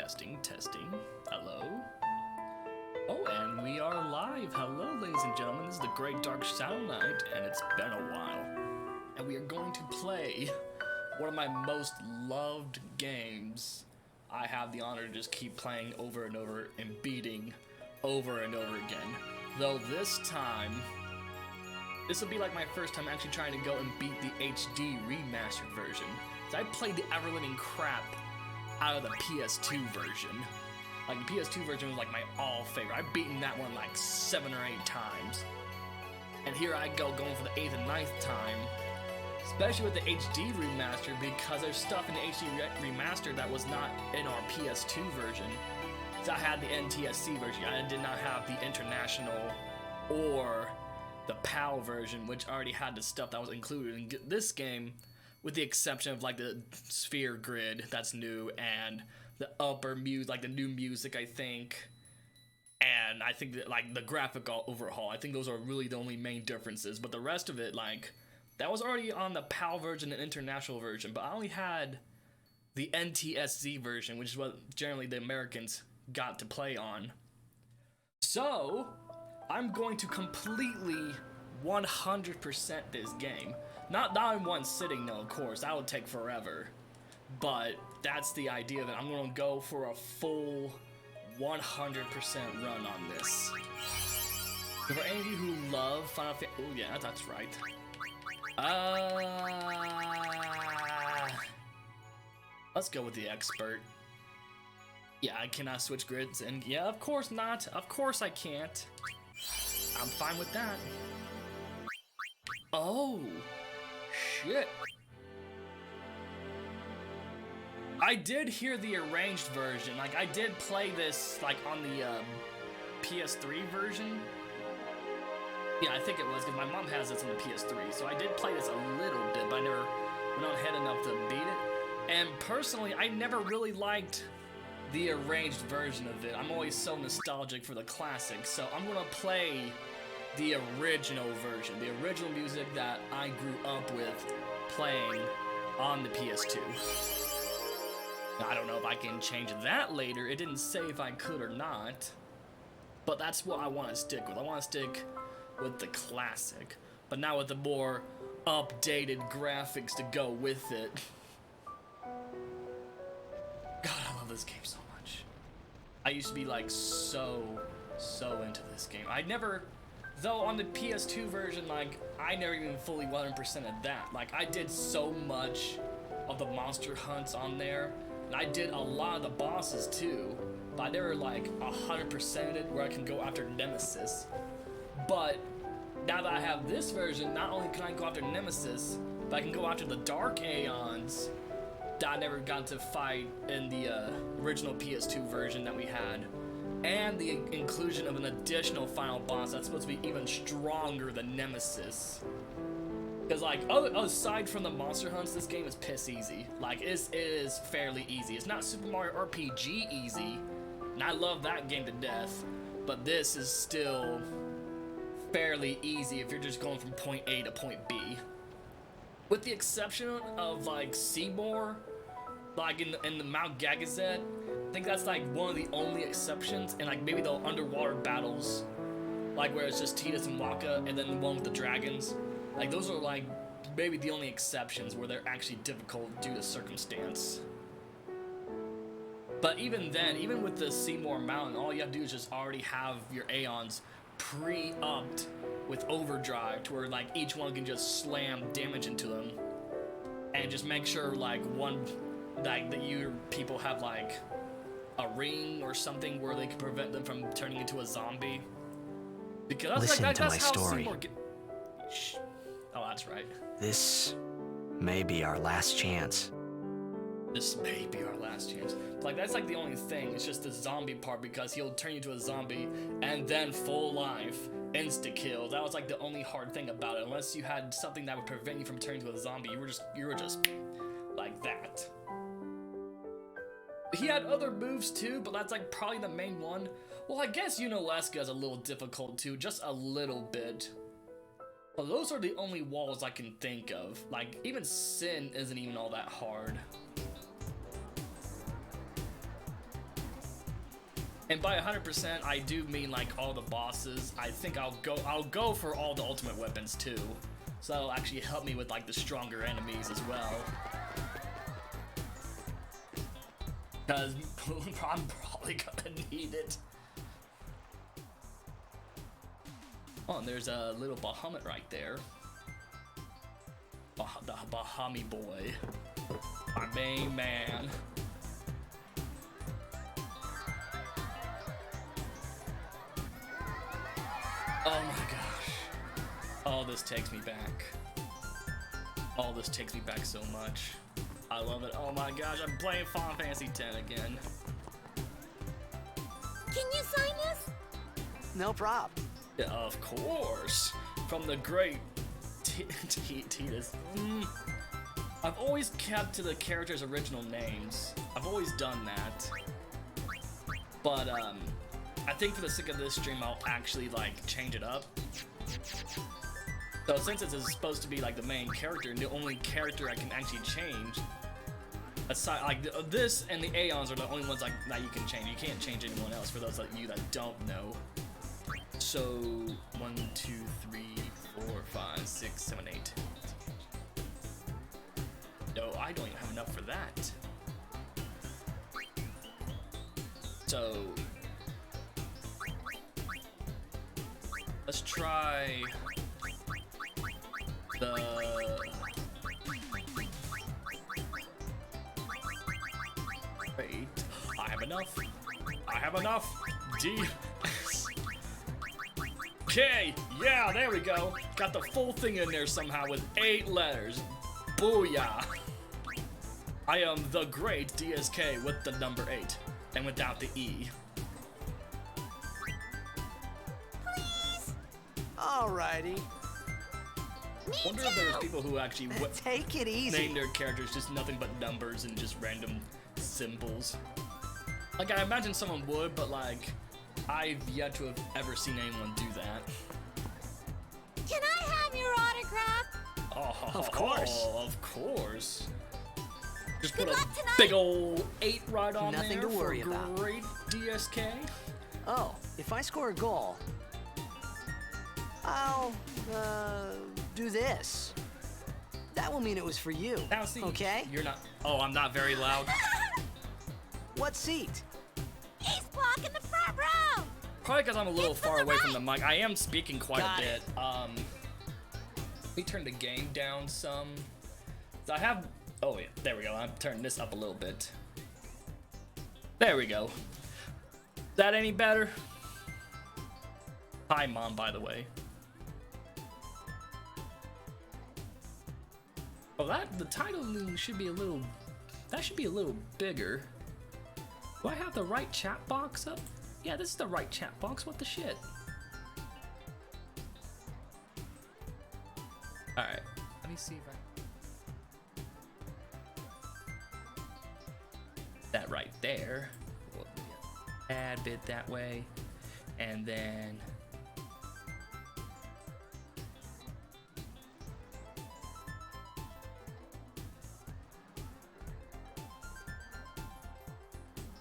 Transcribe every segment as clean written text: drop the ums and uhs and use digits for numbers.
Testing, testing. Hello. Oh, and we are live. Hello, ladies and gentlemen. This is the Great Dark Shadow Knight, and it's been a while. And we are going to play one of my most loved games. I have the honor to just keep playing over and over and beating over and over again. Though this time, this will be like my first time actually trying to go and beat the HD remastered version. So I played the ever-living crap out of the PS2 version. Like, the PS2 version was like my all favorite. I've beaten that one like 7 or 8 times. And here I go, going for the 8th and 9th time. Especially with the HD remaster, because there's stuff in the HD remaster that was not in our PS2 version. So I had the NTSC version. I did not have the international or the PAL version, which already had the stuff that was included in this game, with the exception of like the sphere grid that's new and the upper music, like the new music, I think. And I think that like the graphic overhaul, I think those are really the only main differences. But the rest of it, like, that was already on the PAL version and international version, but I only had the NTSC version, which is what generally the Americans got to play on. So I'm going to completely 100% this game. Not in one sitting, no, of course, that would take forever. But that's the idea of it. I'm gonna go for a full 100% run on this. So for any of you who love Final Fantasy, oh yeah, that's right. Let's go with the expert. Yeah, I cannot switch grids, and yeah, of course not. Of course I can't. I'm fine with that. Oh, shit. I did hear the arranged version. Like, I did play this, like, on the PS3 version. Yeah, I think it was, because my mom has this on the PS3. So I did play this a little bit, but I never went on ahead enough to beat it. And personally, I never really liked the arranged version of it. I'm always so nostalgic for the classic, so I'm gonna play the original version, the original music that I grew up with playing on the PS2. Now, I don't know if I can change that later. It didn't say if I could or not, but that's what I want to stick with. I want to stick with the classic, but now with the more updated graphics to go with it. God, I love this game so much. I used to be like so into this game. I never, though on the PS2 version, like, I never even fully 100% of that. Like, I did so much of the monster hunts on there, and I did a lot of the bosses too, but I never like 100%ed it where I can go after Nemesis. But now that I have this version, not only can I go after Nemesis, but I can go after the Dark Aeons that I never got to fight in the original PS2 version that we had, and the inclusion of an additional final boss that's supposed to be even stronger than Nemesis. Because, like, aside from the monster hunts, this game is piss easy. Like, it is fairly easy. It's not Super Mario RPG easy, and I love that game to death, but this is still fairly easy if you're just going from point A to point B. With the exception of, like, Seymour, like in the Mount Gagazet, I think that's like one of the only exceptions, and like maybe the underwater battles, like where it's just Tidus and Waka, and then the one with the dragons. Like, those are like maybe the only exceptions where they're actually difficult due to circumstance. But even then, even with the Seymour Mountain, all you have to do is just already have your Aeons pre-upped with overdrive to where like each one can just slam damage into them, and just make sure like one, like that you people have like a ring or something where they can prevent them from turning into a zombie. Because that's Listen like, to that's my how story. Seymour Shh. Oh, that's right. This may be our last chance. This may be our last chance. Like, that's like the only thing. It's just the zombie part, because he'll turn you into a zombie and then full life, insta kill. That was like the only hard thing about it. Unless you had something that would prevent you from turning into a zombie, you were just like that. He had other moves too, but that's like probably the main one. Well, I guess Yunalesca is a little difficult too, just a little bit. But those are the only walls I can think of. Like, even Sin isn't even all that hard. And by 100%, I do mean like all the bosses. I think I'll go for all the ultimate weapons too. So that'll actually help me with like the stronger enemies as well. Cause I'm probably gonna need it. Oh, and there's a little Bahamut right there. The Bahami boy. My main man. Oh my gosh. Oh, this takes me back. Oh, this takes me back so much. I love it. Oh my gosh, I'm playing Final Fantasy X again. Can you sign us? No prob. Yeah, of course. From the great Tidus. I've always kept to the characters' original names. I've always done that. But, I think for the sake of this stream, I'll actually, like, change it up. So since this is supposed to be, like, the main character, and the only character I can actually change, aside, like, this and the Aeons are the only ones, like, that you can change. You can't change anyone else, for those of you that don't know. So, 1, 2, 3, 4, 5, 6, 7, 8. No, I don't even have enough for that. So... let's try the wait. I have enough. I have enough. D. Okay. Yeah, there we go. Got the full thing in there somehow with 8 letters. Booyah. I am the great DSK with the number 8 and without the E. Alrighty. Wonder if there's people who actually Take it easy. name their characters just nothing but numbers and just random symbols. Like, I imagine someone would, but like, I've yet to have ever seen anyone do that. Can I have your autograph? Oh, Of course. of course. Just Good put a luck tonight. big old 8 right on Nothing there to worry for about. great DSK. Oh, if I score a goal, I'll, do this. That will mean it was for you. Now see, Okay? you're not. Oh, I'm not very loud. What seat? He's blocking the front row. Probably because I'm a little It's to far the away from the right. mic. I am speaking quite Got a it. bit. Let me turn the game down some. So I have. Oh yeah, there we go. I'm turning this up a little bit. There we go. Is that any better? Hi, Mom, by the way. Oh, the title should be a little. That should be a little bigger. Do I have the right chat box up? Yeah, this is the right chat box. What the shit? Alright, let me see if that right there. We'll add a bit that way. And then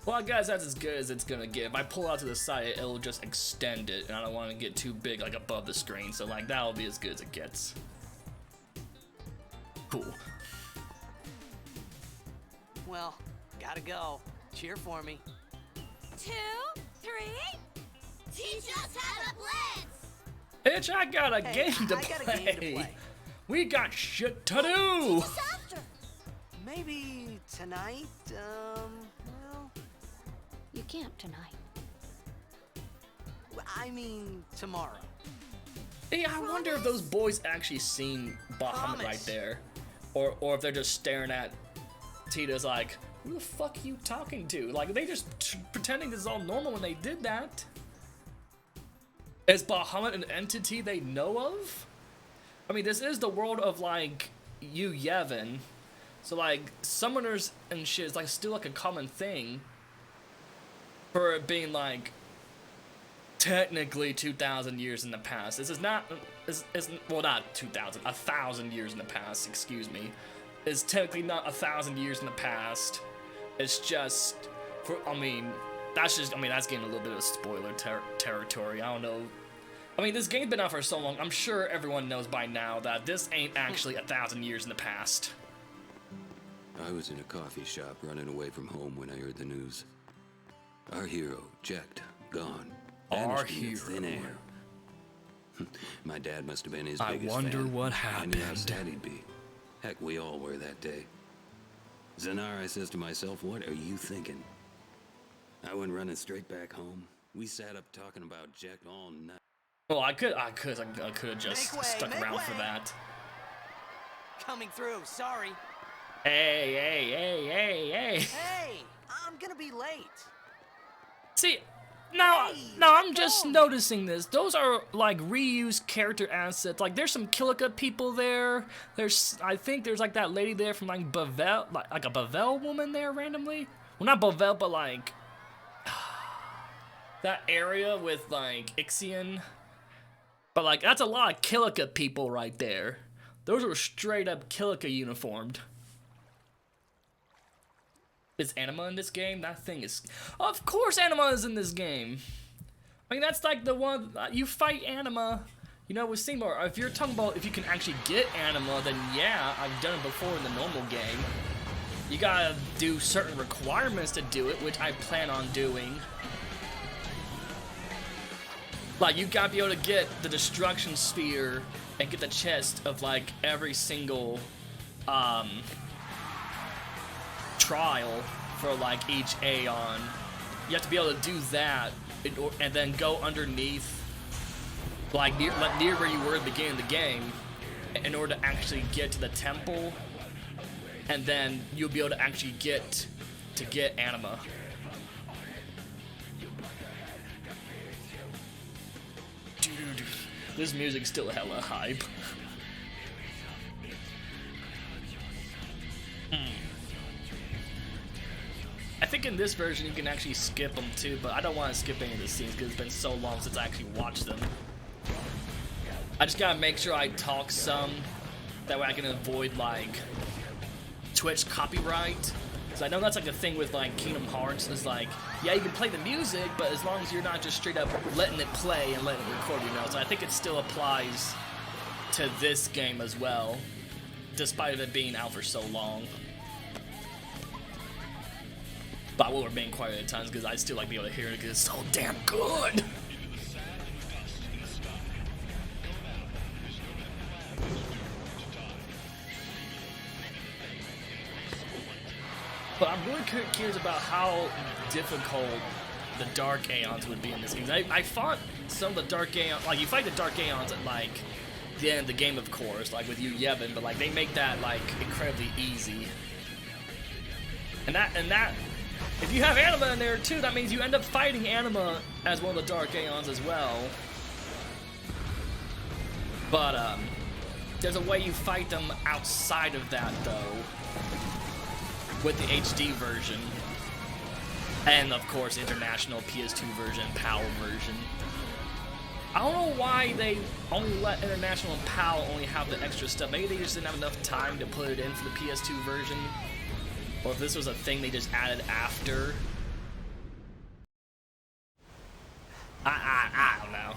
well, guys, that's as good as it's gonna get. If I pull out to the side, it'll just extend it, and I don't want to get too big, like above the screen. So, like, that'll be as good as it gets. Cool. Well, gotta go. Cheer for me. 2, 3. Teach us how to blitz. Bitch, I got a Hey, game to I got a play. game to play. We got shit to do. Teach us after. Maybe tonight, well, You can't tonight. I mean tomorrow. Hey, I wonder if those boys actually seen Bahamut Promise. right there, or if they're just staring at Tita's like, who the fuck are you talking to? Like, they just pretending this is all normal when they did that. Is Bahamut an entity they know of? I mean, this is the world of like Yu Yevon, so like summoners and shit is like still like a common thing. For it being like technically 2,000 years in the past. This is not, well, not 2,000, 1,000 years in the past, excuse me. It's technically not 1,000 years in the past. It's just, I mean, that's just, I mean, that's getting a little bit of spoiler territory. I don't know. I mean, this game's been out for so long, I'm sure everyone knows by now that this ain't actually 1,000 years in the past. I was in a coffee shop running away from home when I heard the news. Our hero, Jecht, gone. Our Vanished in thin hero. air. My dad must have been his I biggest wonder fan. what I knew how happened. sad he'd be. Heck, we all were that day. Zanar, I says to myself, what are you thinking? I went running straight back home. We sat up talking about Jecht all night. Well, I could have just Make way, stuck make around for way. that. Coming through, sorry. Hey. Hey, I'm gonna be late. See, now Hey, I'm just go. noticing this. Those are like reused character assets. Like there's some Kilika people there. I think there's like that lady there from like Bavel, like a Bavel woman there randomly. Well, not Bavel, but like that area with like Ixion. But like that's a lot of Kilika people right there. Those are straight up Kilika uniformed. Is Anima in this game? That thing is... Of course Anima is in this game! I mean, that's like the one... you fight Anima, you know, with Seymour. If you're talking about if you can actually get Anima, then yeah, I've done it before in the normal game. You gotta do certain requirements to do it, which I plan on doing. Like, you gotta be able to get the Destruction Sphere and get the chest of, like, every single, trial for like each Aeon. You have to be able to do that and then go underneath, like near where you were at the beginning of the game, in order to actually get to the temple, and then you'll be able to actually get Anima. Dude, this music's still hella hype. I think in this version you can actually skip them too, but I don't want to skip any of the scenes because it's been so long since I actually watched them. I just gotta make sure I talk some, that way I can avoid like Twitch copyright. Because I know that's like a thing with like Kingdom Hearts, is like, yeah, you can play the music, but as long as you're not just straight up letting it play and letting it record, you know. So I think it still applies to this game as well, despite it being out for so long. But I will remain quiet at times because I still like to be able to hear it because it's so damn good. But I'm really curious about how difficult the Dark Aeons would be in this game. I fought some of the Dark Aeons, like you fight the Dark Aeons at like the end of the game, of course, like with you Yevon, but like they make that like incredibly easy. And that if you have Anima in there too, that means you end up fighting Anima as one of the Dark Aeons as well. But there's a way you fight them outside of that though, with the HD version, and of course international PS2 version, PAL version. I don't know why they only let international and PAL only have the extra stuff. Maybe they just didn't have enough time to put it in for the PS2 version. Or if this was a thing they just added after. I don't know.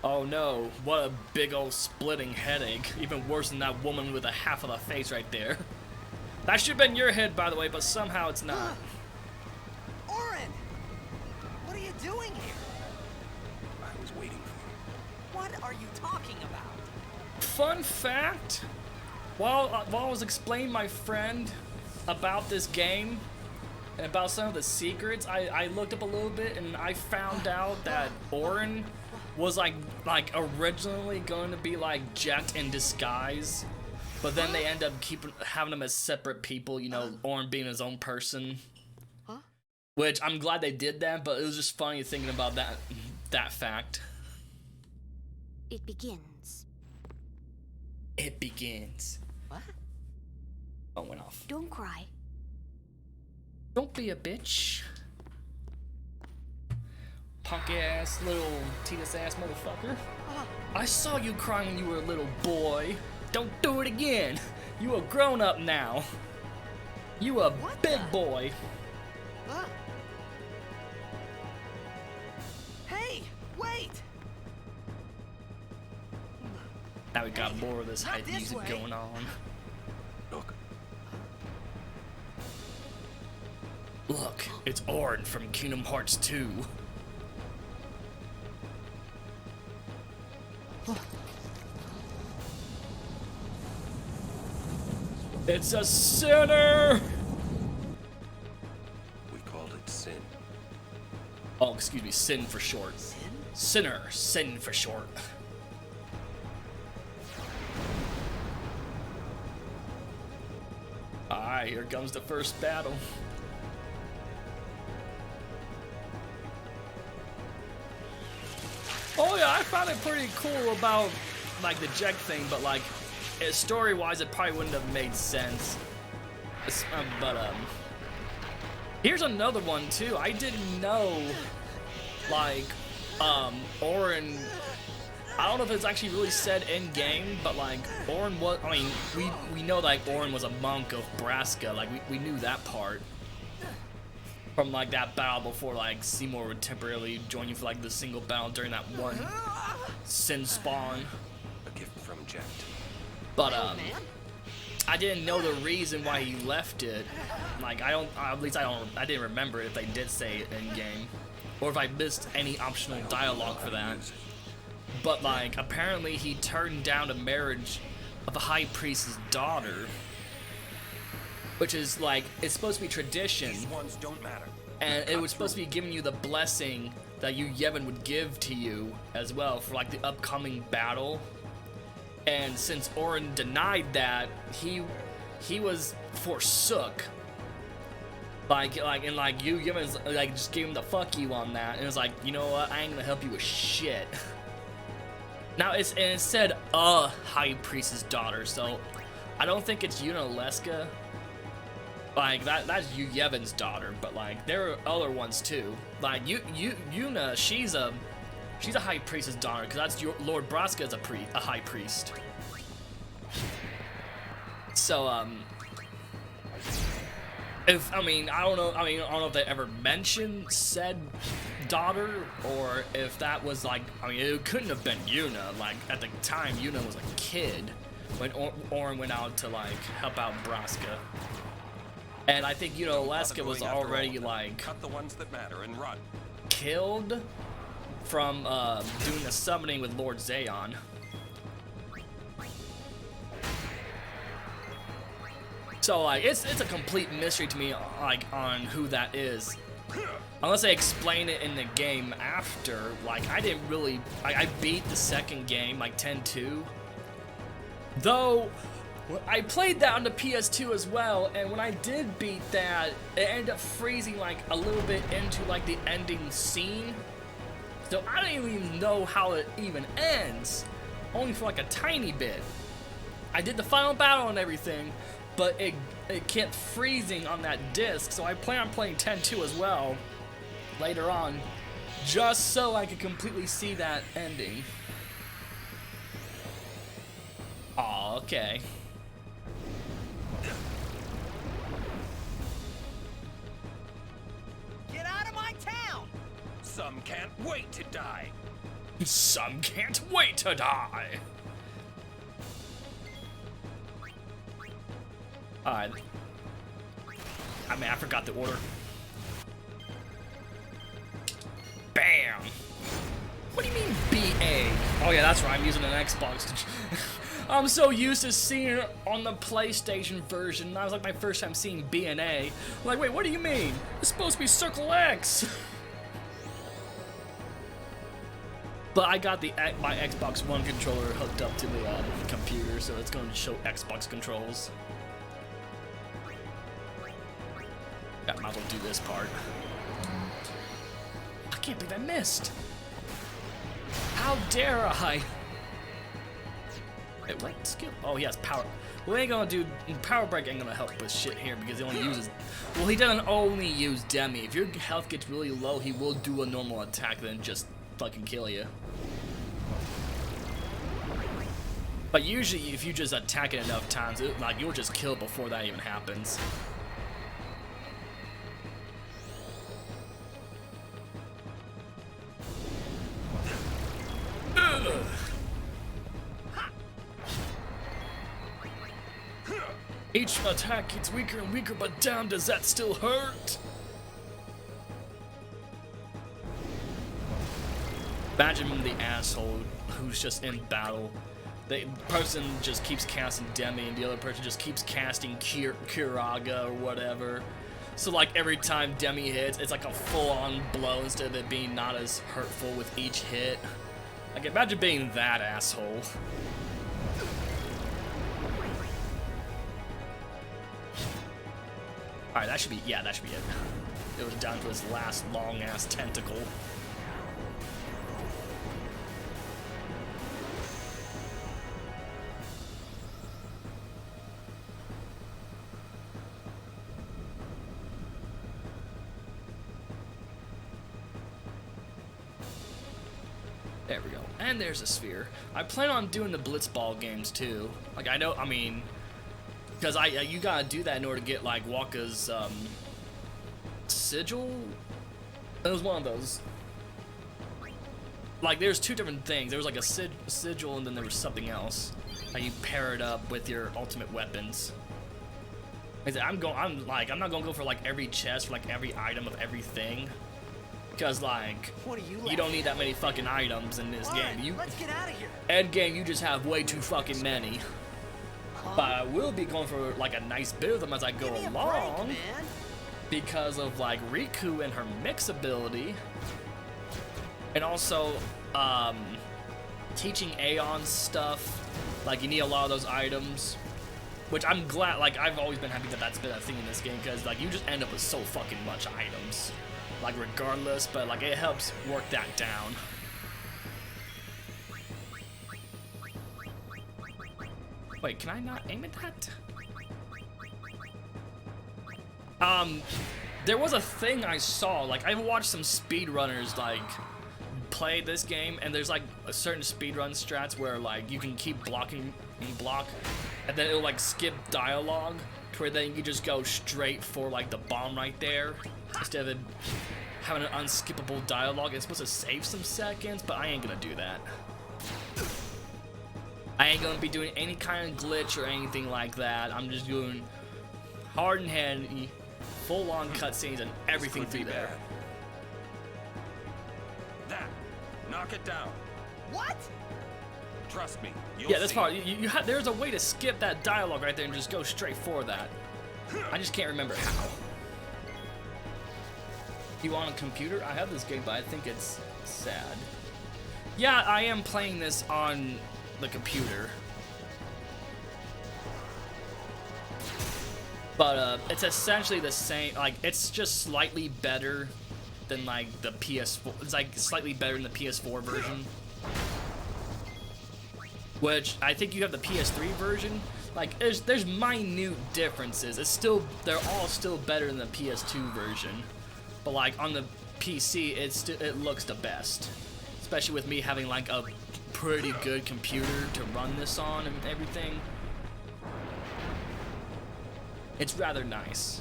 Oh no, what a big old splitting headache. Even worse than that woman with a half of the face right there. That should have been your head, by the way, but somehow it's not. Orin! What are you doing here? I was waiting for What are you talking about? Fun fact, while I was explaining my friend about this game and about some of the secrets, I looked up a little bit and I found out that Orin was like originally going to be like Jecht in disguise, but then they end up having them as separate people, you know, Orin being his own person. Which I'm glad they did that, but it was just funny thinking about that fact. It begins. It begins. What? Oh, went off. Don't cry. Don't be a bitch. punk ass little Titus ass motherfucker. I saw you crying when you were a little boy. Don't do it again. You a grown up now. You a big boy. Hey, wait! Now we got more of this Not hype this music way. going on. Look, Look, it's Auron from Kingdom Hearts 2. It's a sinner! We called it sin. Oh, excuse me, sin for short. Sinner, sin for short. Alright, here comes the first battle. Oh yeah, I found it pretty cool about like the Jack thing, but like story-wise, it probably wouldn't have made sense. But here's another one too. I didn't know, like, Auron. I don't know if it's actually really said in game, but like Auron was. I mean, we know like Auron was a monk of Braska. Like we knew that part from like that battle before like Seymour would temporarily join you for like the single battle during that one sin spawn. A gift from Jet. But I didn't know the reason why he left it. Like I didn't remember if they did say it in game, or if I missed any optional dialogue for that. But like apparently he turned down a marriage of a high priest's daughter, which is like it's supposed to be tradition, These ones don't matter. and it was supposed to be giving you the blessing that you Yevon would give to you as well for like the upcoming battle. And since Auron denied that, he was forsook. Like you Yevon's like just gave him the fuck you on that, and it was like, you know what, I ain't gonna help you with shit. Now it said a high priest's daughter, so I don't think it's Yuna Leska. Like that's Yevon's daughter, but like there are other ones too. Like Yuna, she's a high priest's daughter, because that's Lord Braska is a high priest. So I don't know if they ever mentioned said daughter, or if that was like, it couldn't have been Yuna. Like at the time, Yuna was a kid when Auron went out to like help out Braska, and I think Leska was already like Cut the ones that matter and run. killed from doing the summoning with Lord Zayon. So like it's a complete mystery to me, like on who that is, unless they explain it in the game after. Like I didn't really, I beat the second game like 10-2, though I played that on the PS2 as well, and when I did beat that, it ended up freezing like a little bit into like the ending scene. So I don't even know how it even ends, only for like a tiny bit. I did the final battle and everything, but it kept freezing on that disc, so I plan on playing 10-2 as well later on, just so I could completely see that ending. Aw, okay. Get out of my town! Some can't wait to die. Some can't wait to die. Alright. I forgot the order. Bam! What do you mean BA? Oh yeah, that's right, I'm using an Xbox. I'm so used to seeing it on the PlayStation version. That was like my first time seeing B and A. I'm like, wait, what do you mean? It's supposed to be Circle X. But I got my Xbox One controller hooked up to the computer, so it's going to show Xbox controls. Yeah, might as well do this part. I can't believe I missed. How dare I? Wait, what skill? Oh, he has power. We ain't gonna do Power Break ain't gonna help with shit here because he only uses. Well, he doesn't only use Demi. If your health gets really low, he will do a normal attack, then just fucking kill you. But usually, if you just attack it enough times, like you'll just kill before that even happens. Each attack gets weaker and weaker, but damn, does that still hurt? Imagine the asshole who's just in battle. The person just keeps casting Demi, and the other person just keeps casting Kiraga or whatever. So like every time Demi hits, it's like a full-on blow instead of it being not as hurtful with each hit. Like imagine being that asshole. Alright, that should be, yeah, that should be it. It was down to his last long-ass tentacle. There we go. And there's a sphere. I plan on doing the Blitzball games too. Like I know, I mean, because you gotta do that in order to get like Wakka's sigil. It was one of those. Like there's two different things. There was like a sigil and then there was something else. Like you pair it up with your ultimate weapons. I'm not gonna go for like every chest for like every item of everything. Because like you don't need that many fucking items in this game. Let's get out of here. End game, you just have way too fucking many. But I will be going for like a nice bit of them as I go along, because of like Riku and her mix ability, and also teaching Aeon stuff. Like you need a lot of those items, which I'm glad. Like I've always been happy that that's been a thing in this game, because like you just end up with so fucking much items. Like regardless, but like it helps work that down. Wait, can I not aim at that? There was a thing I saw, like I watched some speedrunners like play this game, and there's like a certain speedrun strats where like you can keep blocking and block, and then it'll like skip dialogue to where then you just go straight for like the bomb right there instead of having an unskippable dialogue. It's supposed to save some seconds, but I ain't gonna do that. I ain't gonna be doing any kind of glitch or anything like that. I'm just doing hard and heavy, full-on cutscenes and everything through there. That, knock it down. What? Trust me. Yeah, that's part. There's a way to skip that dialogue right there and just go straight for that. I just can't remember how. You on a computer? I have this game, but I think it's sad. Yeah, I am playing this on the computer. But it's essentially the same. Like it's just slightly better than like the PS4. It's like slightly better than the PS4 version. Which I think you have the PS3 version. Like there's minute differences. They're all still better than the PS2 version. But like on the PC, it looks the best. Especially with me having like a pretty good computer to run this on and everything. It's rather nice.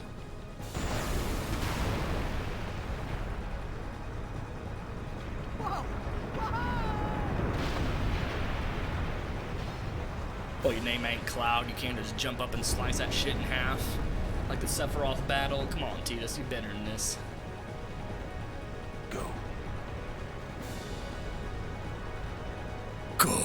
Whoa. Oh, your name ain't Cloud. You can't just jump up and slice that shit in half. Like the Sephiroth battle. Come on, Tidus, you're better than this. Go. Go.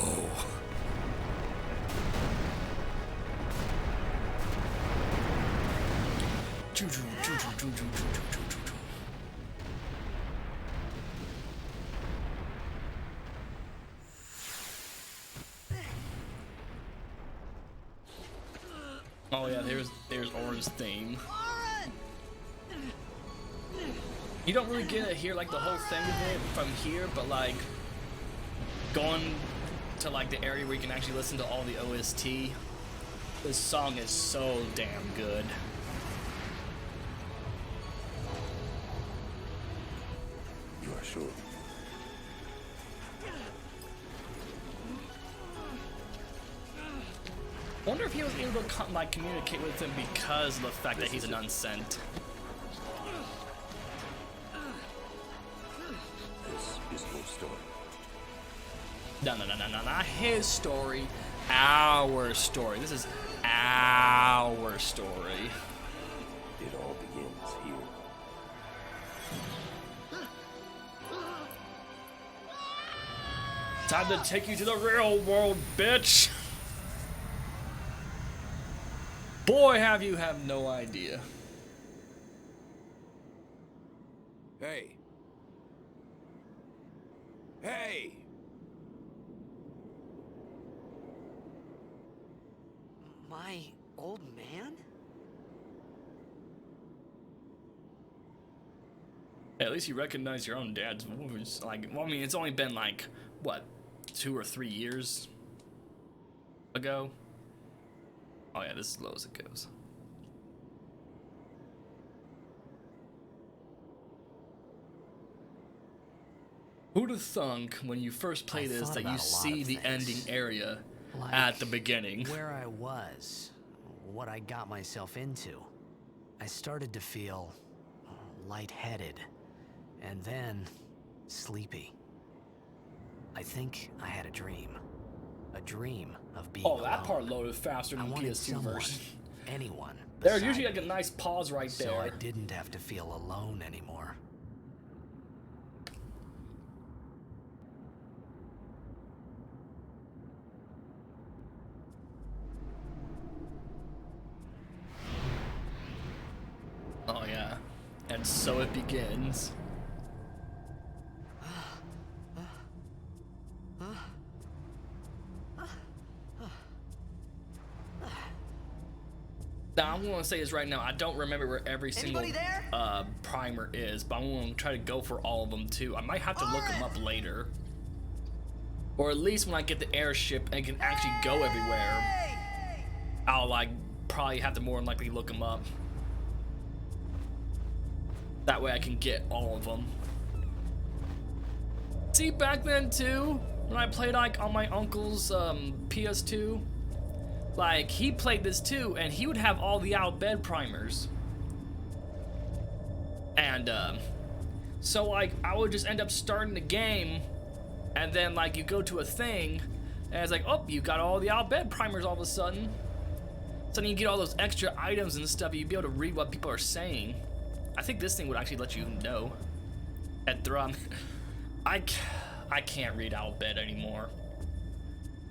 Oh yeah, there's Auron's theme. You don't really get to hear like the whole thing of it from here, but like going to like the area where you can actually listen to all the OST, This song is so damn good. You are sure? I wonder if he was able to like communicate with him because of the fact that he's an unsent. This is your story. No, not his story. Our story. This is our story. It all begins here. Time to take you to the real world, bitch. Boy, have you have no idea. Hey. Hey! My old man? At least you recognize your own dad's voice. Like, well, I mean, it's only been like, what, 2 or 3 years ago? Oh yeah, this is as low as it goes. Who'd have thunk when you first play this that you see the ending area at the beginning? Where I was, what I got myself into. I started to feel lightheaded, and then sleepy. I think I had a dream of being Oh, that alone. part loaded faster I than the wanted PS2 someone, version. anyone. There's beside usually like me, a nice pause right so I there. didn't have to feel alone anymore. Oh yeah, and so it begins. Now I'm gonna say this right now. I don't remember where every single Anybody there? primer is, but I'm gonna try to go for all of them too. I might have to look them up later, or at least when I get the airship and can actually go everywhere, I'll like probably have to more than likely look them up. That way I can get all of them. See, back then too, when I played like on my uncle's PS2, like he played this too, and he would have all the Al Bhed primers. And so like I would just end up starting the game, and then like you go to a thing, and it's like, oh, you got all the Al Bhed primers all of a sudden. So then you get all those extra items and stuff. You'd be able to read what people are saying. I think this thing would actually let you know. At Thrum, I can't read Al Bhed anymore.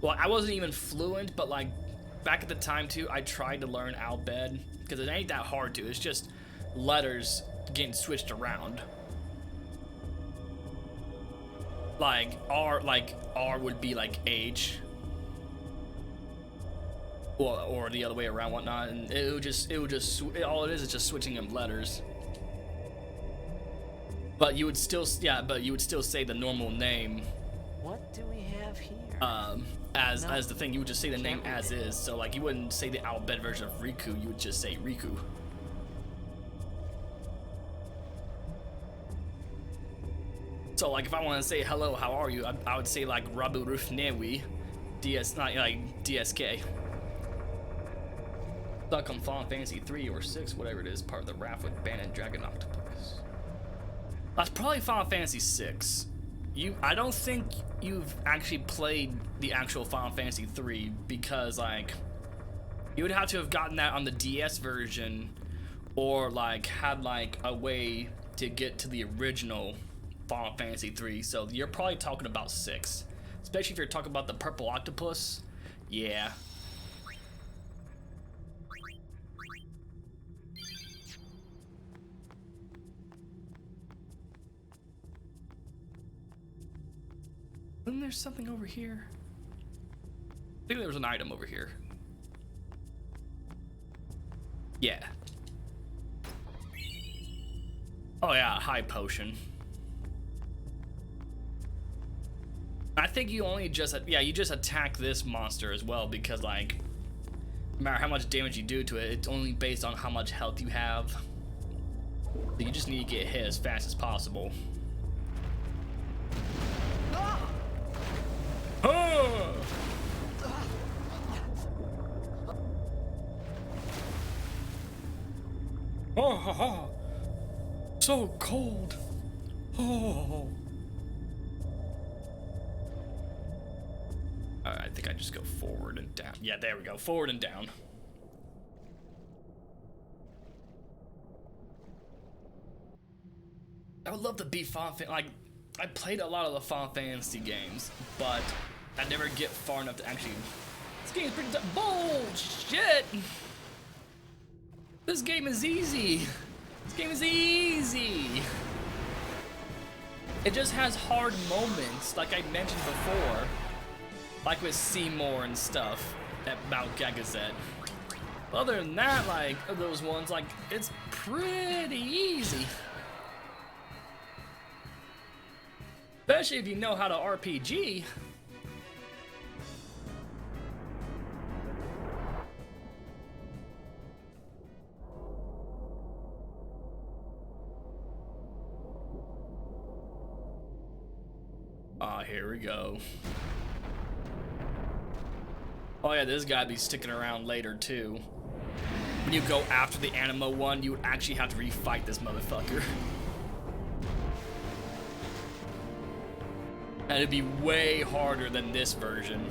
Well, I wasn't even fluent, but like back at the time too, I tried to learn Al Bhed because it ain't that hard to. It's just letters getting switched around. Like R would be like H. Well, or the other way around, whatnot, and it would just all it is just switching them letters. But you would still, say the normal name. What do we have here? As the thing, you would just say the name as is. So like you wouldn't say the Al Bhed version of Riku, you would just say Riku. So like if I want to say hello, how are you? I would say like Rabu Rufnewi, not like DSK. Stuck on Final Fantasy 3 or 6, whatever it is, part of the raft with Ban and Dragon Octopus. That's probably Final Fantasy 6. I don't think you've actually played the actual Final Fantasy 3 because like you would have to have gotten that on the DS version or like had like a way to get to the original Final Fantasy 3. So you're probably talking about 6, especially if you're talking about the purple octopus. Yeah. Then there's something over here. I think there was an item over here. Yeah. Oh yeah, high potion. I think you only just, you just attack this monster as well because like, No matter how much damage you do to it, it's only based on how much health you have. So you just need to get hit as fast as possible. Oh! Oh, ha, ha. So cold. Oh. Alright, I think I just go forward and down. Yeah, there we go. Forward and down. I would love to be like, I played a lot of the Final Fantasy games, but I never get far enough to actually. This game is pretty bullshit. This game is easy. This game is easy. It just has hard moments, like I mentioned before, like with Seymour and stuff at Mount Gagazet. Other than that, like those ones, like it's pretty easy. Especially if you know how to RPG. Ah, here we go. Oh yeah, this guy be sticking around later too. When you go after the Anima one, you would actually have to refight this motherfucker. And it'd be way harder than this version.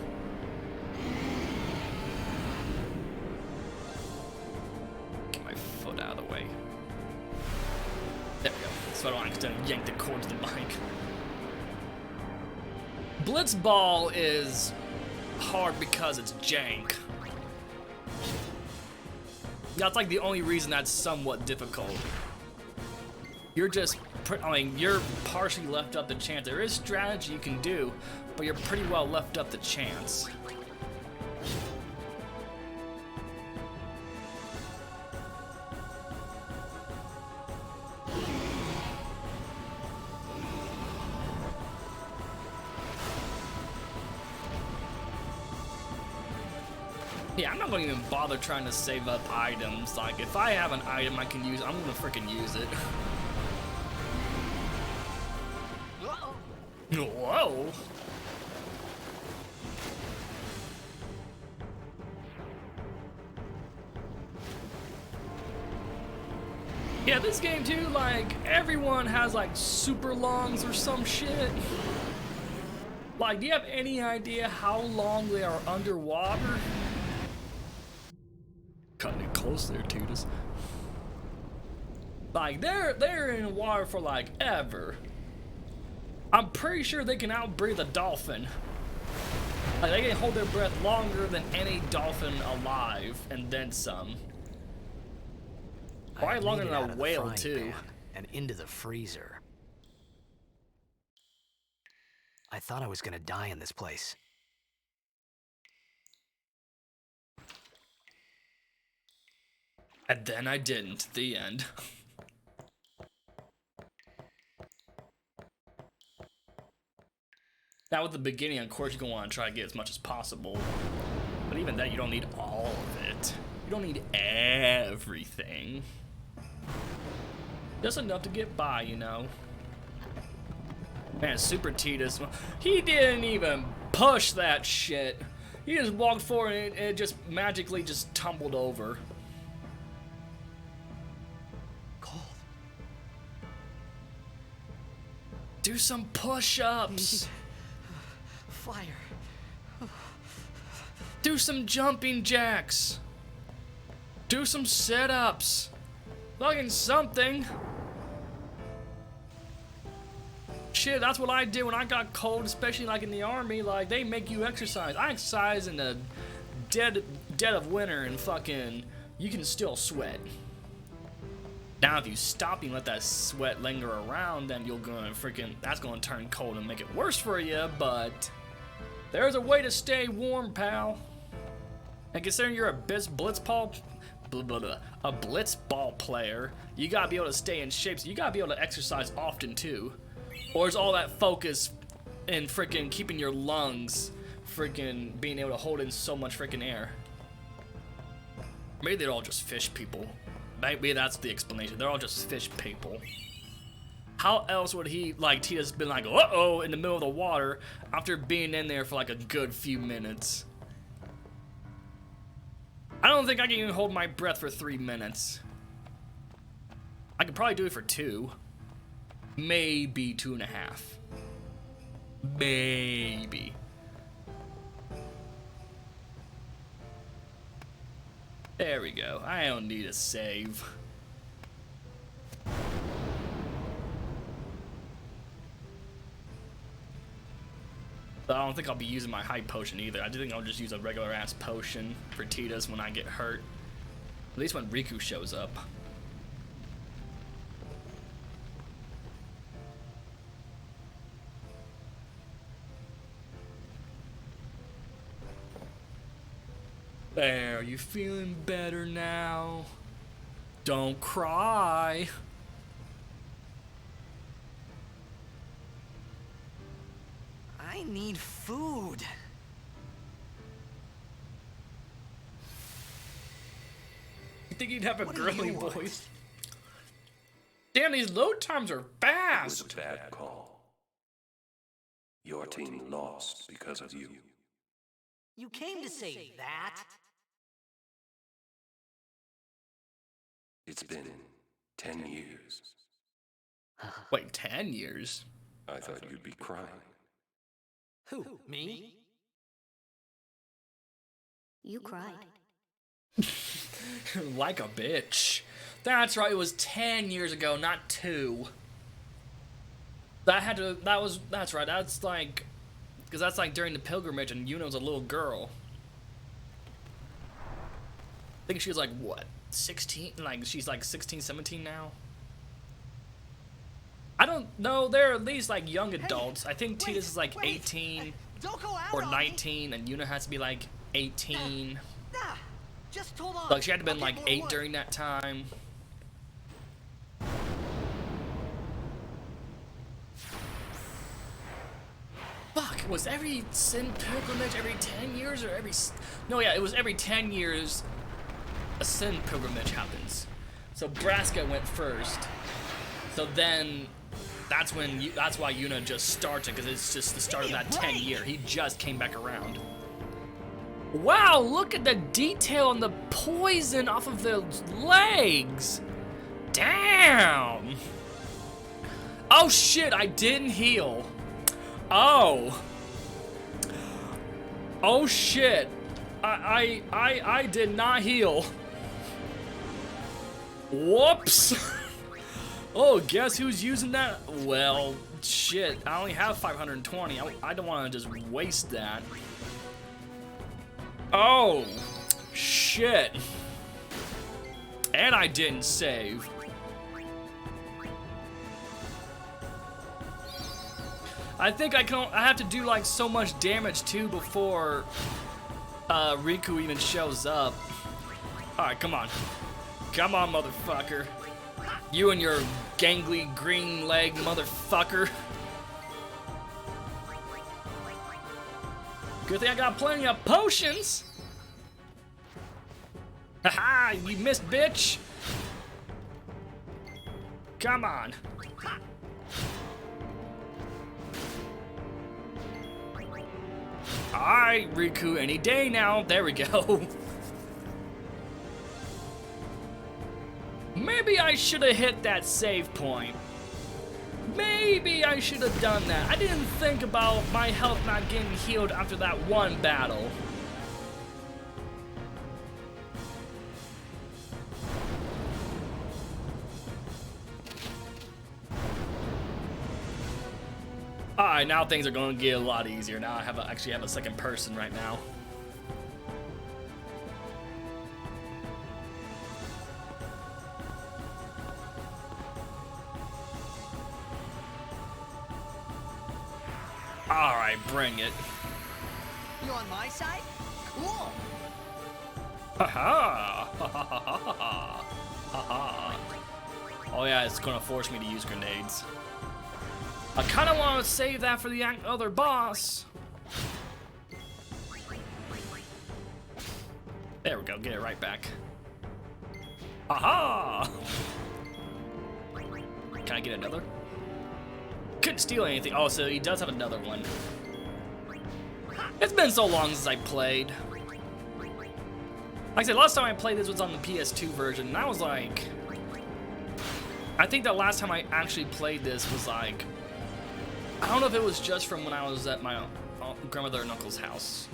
Get my foot out of the way. There we go. So I don't accidentally yank the cord to the mic. Blitzball is hard because it's jank. That's like the only reason that's somewhat difficult. You're just, I mean, you're partially left up the chance. There is strategy you can do, but you're pretty well left up the chance. Yeah, I'm not gonna even bother trying to save up items. Like, if I have an item I can use, I'm gonna freaking use it. Whoa! Yeah, this game too, like, everyone has like super lungs or some shit. Like, do you have any idea how long they are underwater? Cutting it close there, Titus. Like, they're in water for like ever. I'm pretty sure they can outbreathe a dolphin. Like, they can hold their breath longer than any dolphin alive, and then some. Probably longer than a whale too. And into the freezer. I thought I was gonna die in this place. And then I didn't. The end. Now with the beginning, of course, you're gonna want to try to get as much as possible. But even then, you don't need all of it. You don't need everything. Just enough to get by, you know. Man, Super Titus, he didn't even push that shit. He just walked forward and it just magically just tumbled over. Cold. Do some push-ups. Fire. Do some jumping jacks. Do some sit-ups. Fucking something. Shit, that's what I did when I got cold, especially like in the army. Like, they make you exercise. I exercise in the dead of winter and fucking, you can still sweat. Now, if you stop and let that sweat linger around, then you're gonna freaking, that's gonna turn cold and make it worse for you, but there's a way to stay warm, pal. And considering you're a blitzball player, you gotta be able to stay in shape, so you gotta be able to exercise often too. Or is all that focus in freaking keeping your lungs freaking being able to hold in so much freaking air? Maybe they're all just fish people. Maybe that's the explanation. They're all just fish people. How else would he, like, Tita's been like, uh-oh, in the middle of the water after being in there for like a good few minutes? I don't think I can even hold my breath for 3 minutes. I could probably do it for 2. Maybe 2.5. Maybe. There we go. I don't need a save. But I don't think I'll be using my hype potion either. I do think I'll just use a regular ass potion for Titas when I get hurt. At least when Riku shows up. There, you feeling better now? Don't cry. I need food. You think you'd have a What do girly you want? voice? Damn, these load times are It was fast. a bad call. Your team lost because of you. You came to say that? It's been 10 years. Wait, 10 years? I thought you'd be crying. Who, me? You cried. Like a bitch. That's right, it was 10 years ago, not 2. That's right, that's like, because that's like during the pilgrimage and Yuno's a little girl. I think she was like, what, 16? Like, she's like 16, 17 now? I don't know, they're at least like young adults. I think Titus is like 18 Don't go out or on 19, and Yuna has to be like 18. Me. Nah, just hold on. Like, she had to have been I'll like get more 8 wood. during that time. Fuck, was every Sin pilgrimage every 10 years or every... No, yeah, it was every 10 years a Sin pilgrimage happens. So Braska went first. So then, that's why Yuna just starts it, because it's just the start of that 10 year. He just came back around. Wow, look at the detail on the poison off of the legs. Damn. Oh shit, I didn't heal. Oh. Oh shit. I did not heal. Whoops. Oh, guess who's using that? Well, shit, I only have 520. I don't want to just waste that. Oh, shit. And I didn't save. I think I have to do like so much damage too before Riku even shows up. Alright, come on. Come on, motherfucker. You and your gangly green leg motherfucker. Good thing I got plenty of potions. Haha, you missed, bitch. Come on. Alright, Riku, any day now. There we go. Maybe I should have hit that save point. Maybe I should have done that. I didn't think about my health not getting healed after that one battle. Alright, now things are going to get a lot easier. Now I actually have a second person right now. Alright, bring it. You on my side? Cool. Haha! Ha ha! Oh yeah, it's gonna force me to use grenades. I kinda wanna save that for the other boss. There we go, get it right back. Aha! Can I get another? Couldn't steal anything. Oh, so he does have another one. It's been so long since I played. Like I said, last time I played this was on the PS2 version, and I was like... I think the last time I actually played this was like... I don't know if it was just from when I was at my grandmother and uncle's house.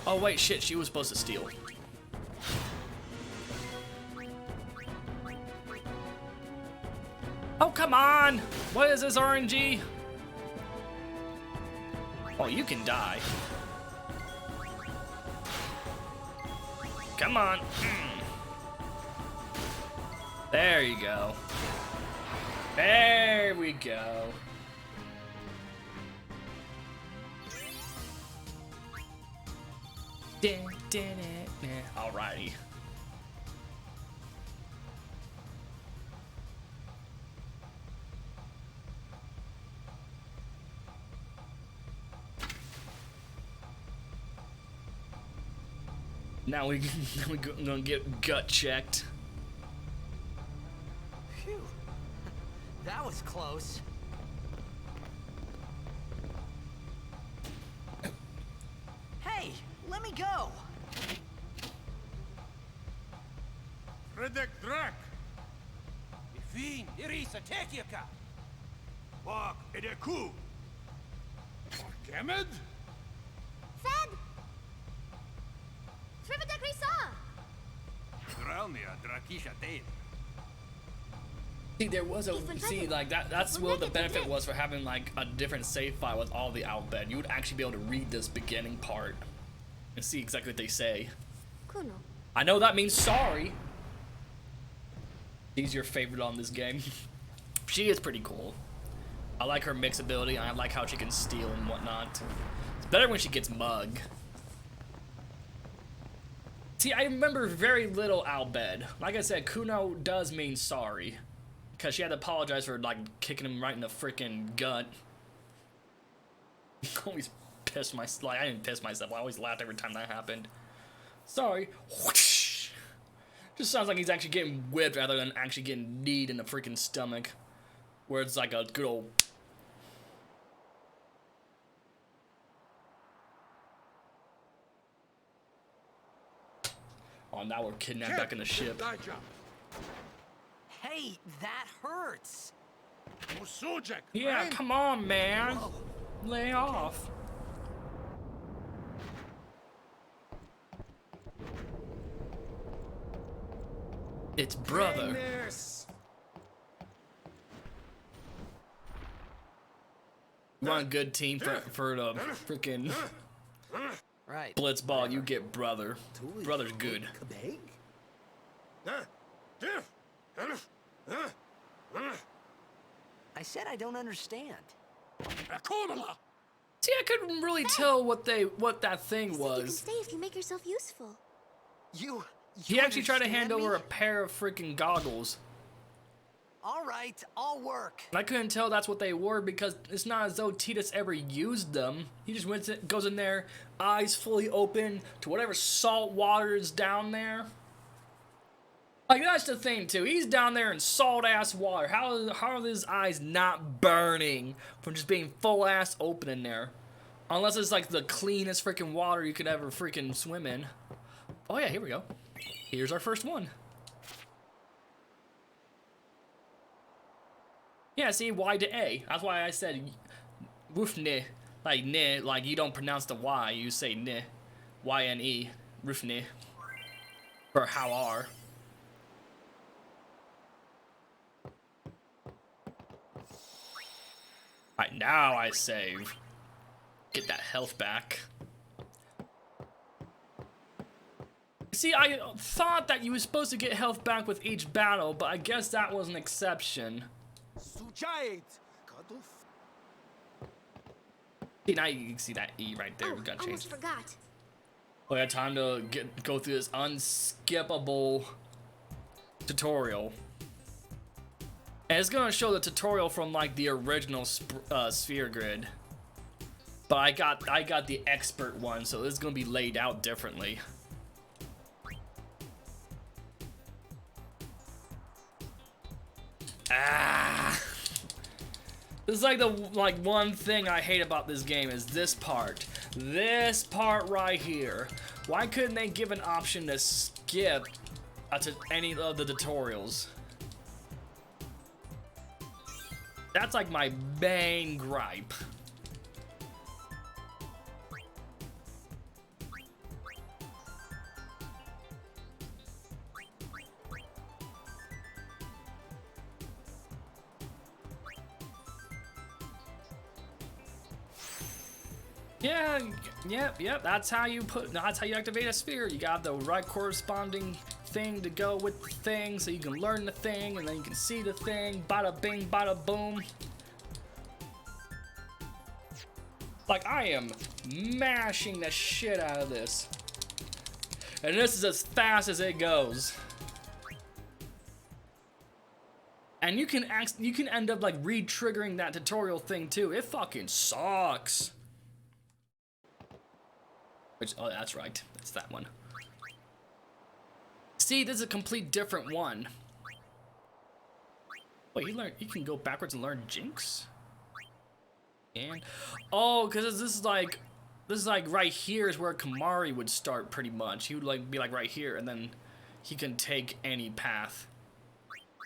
Oh wait, shit, she was supposed to steal. Oh, come on! What is this, RNG? Oh, you can die. Come on. There you go. There we go. Alrighty. Now we're gonna get gut checked. Phew. That was close. Hey, let me go. Redek Drak! Ifin, Irisa, Tekiaka! Wak, Edeku! Kemed? Fed! Trivida Grisa! Dralnia, Drakisha Dave. See, there was a like that's what the benefit was for having like a different save file with all the alphabet. You would actually be able to read this beginning part and see exactly what they say. Kuno. I know that means sorry. She's your favorite on this game. She is pretty cool. I like her mix ability, and I like how she can steal and whatnot. It's better when she gets mug. See, I remember very little Albed. Like I said, Kuno does mean sorry. Because she had to apologize for, like, kicking him right in the freaking gut. Always pissed myself. Like, I didn't piss myself. I always laughed every time that happened. Sorry. Whoosh. Just sounds like he's actually getting whipped rather than actually getting kneed in the freaking stomach. Where it's like a good old... Oh, now we're kidnapped back in the ship. Hey, that hurts. Yeah, come on, man. Whoa. Lay off. It's brother. You want a good team for the freaking right. Blitzball, you get brother. Brother's good. I said I don't understand. See, I couldn't really tell what that thing was. You can stay if you make yourself useful. He actually tried to hand over a pair of freaking goggles. All right, I'll work. And I couldn't tell that's what they were because it's not as though Tidus ever used them. He just goes in there, eyes fully open to whatever salt water is down there. Like, that's the thing, too. He's down there in salt-ass water. How are his eyes not burning from just being full-ass open in there? Unless it's, like, the cleanest freaking water you could ever freaking swim in. Oh, yeah, here we go. Here's our first one. Yeah, see, Y to A. That's why I said Rufne. Like, ne, like you don't pronounce the Y, you say ne. Y-N-E. Rufne. Or how are. Alright, now I save. Get that health back. See, I thought that you were supposed to get health back with each battle, but I guess that was an exception. See, now you can see that E right there. We gotta change. Almost forgot. We got time to go through this unskippable tutorial. And it's gonna show the tutorial from like the original sphere grid. But I got the expert one, so this is gonna be laid out differently. Ah. This is like the one thing I hate about this game is this part. This part right here. Why couldn't they give an option to skip to any of the tutorials? That's like my main gripe. Yeah, yep. That's how you activate a sphere. You got the right corresponding thing to go with the thing, so you can learn the thing, and then you can see the thing. Bada bing, bada boom. Like, I am mashing the shit out of this, and this is as fast as it goes. And you can end up like re-triggering that tutorial thing too. It fucking sucks. Oh, that's right. That's that one. See, this is a complete different one. Wait, you can go backwards and learn Jinx? And oh, because this is like right here is where Kamari would start pretty much. He would like be like right here, and then he can take any path.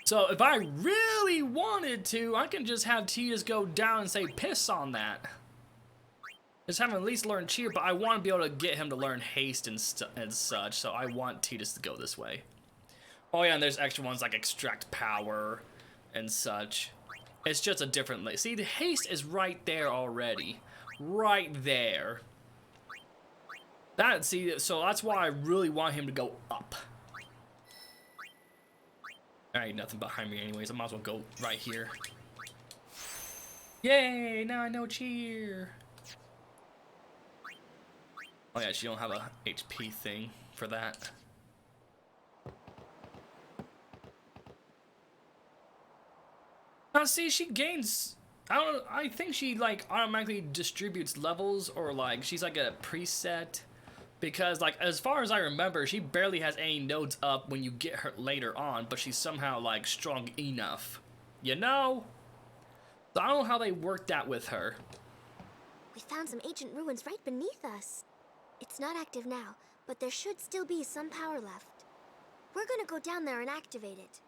So if I really wanted to, I can just have Tidus go down and say piss on that. Just have him at least learn cheer, but I want to be able to get him to learn haste and such, so I want Tidus to go this way. Oh yeah, and there's extra ones like extract power and such. It's just a different... See, the haste is right there already. Right there. So that's why I really want him to go up. Alright, nothing behind me anyways. I might as well go right here. Yay, now I know cheer. Oh yeah, she don't have a HP thing for that. Now see, she gains... I think she like automatically distributes levels, or like she's like a preset. Because like as far as I remember, she barely has any nodes up when you get her later on, but she's somehow like strong enough. You know? So I don't know how they worked that with her. We found some ancient ruins right beneath us. It's not active now, but there should still be some power left. We're gonna go down there and activate it.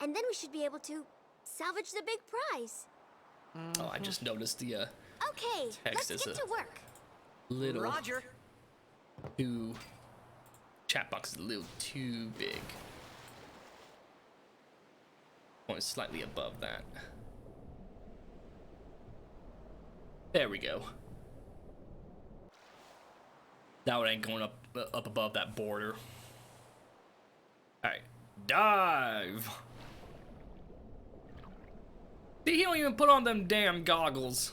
And then we should be able to salvage the big prize. Oh, I just noticed the Okay, text let's is get to work. little Roger. too... Chat box is a little too big. Oh, it's slightly above that. There we go. That one ain't going up above that border. Alright, dive! See, he don't even put on them damn goggles.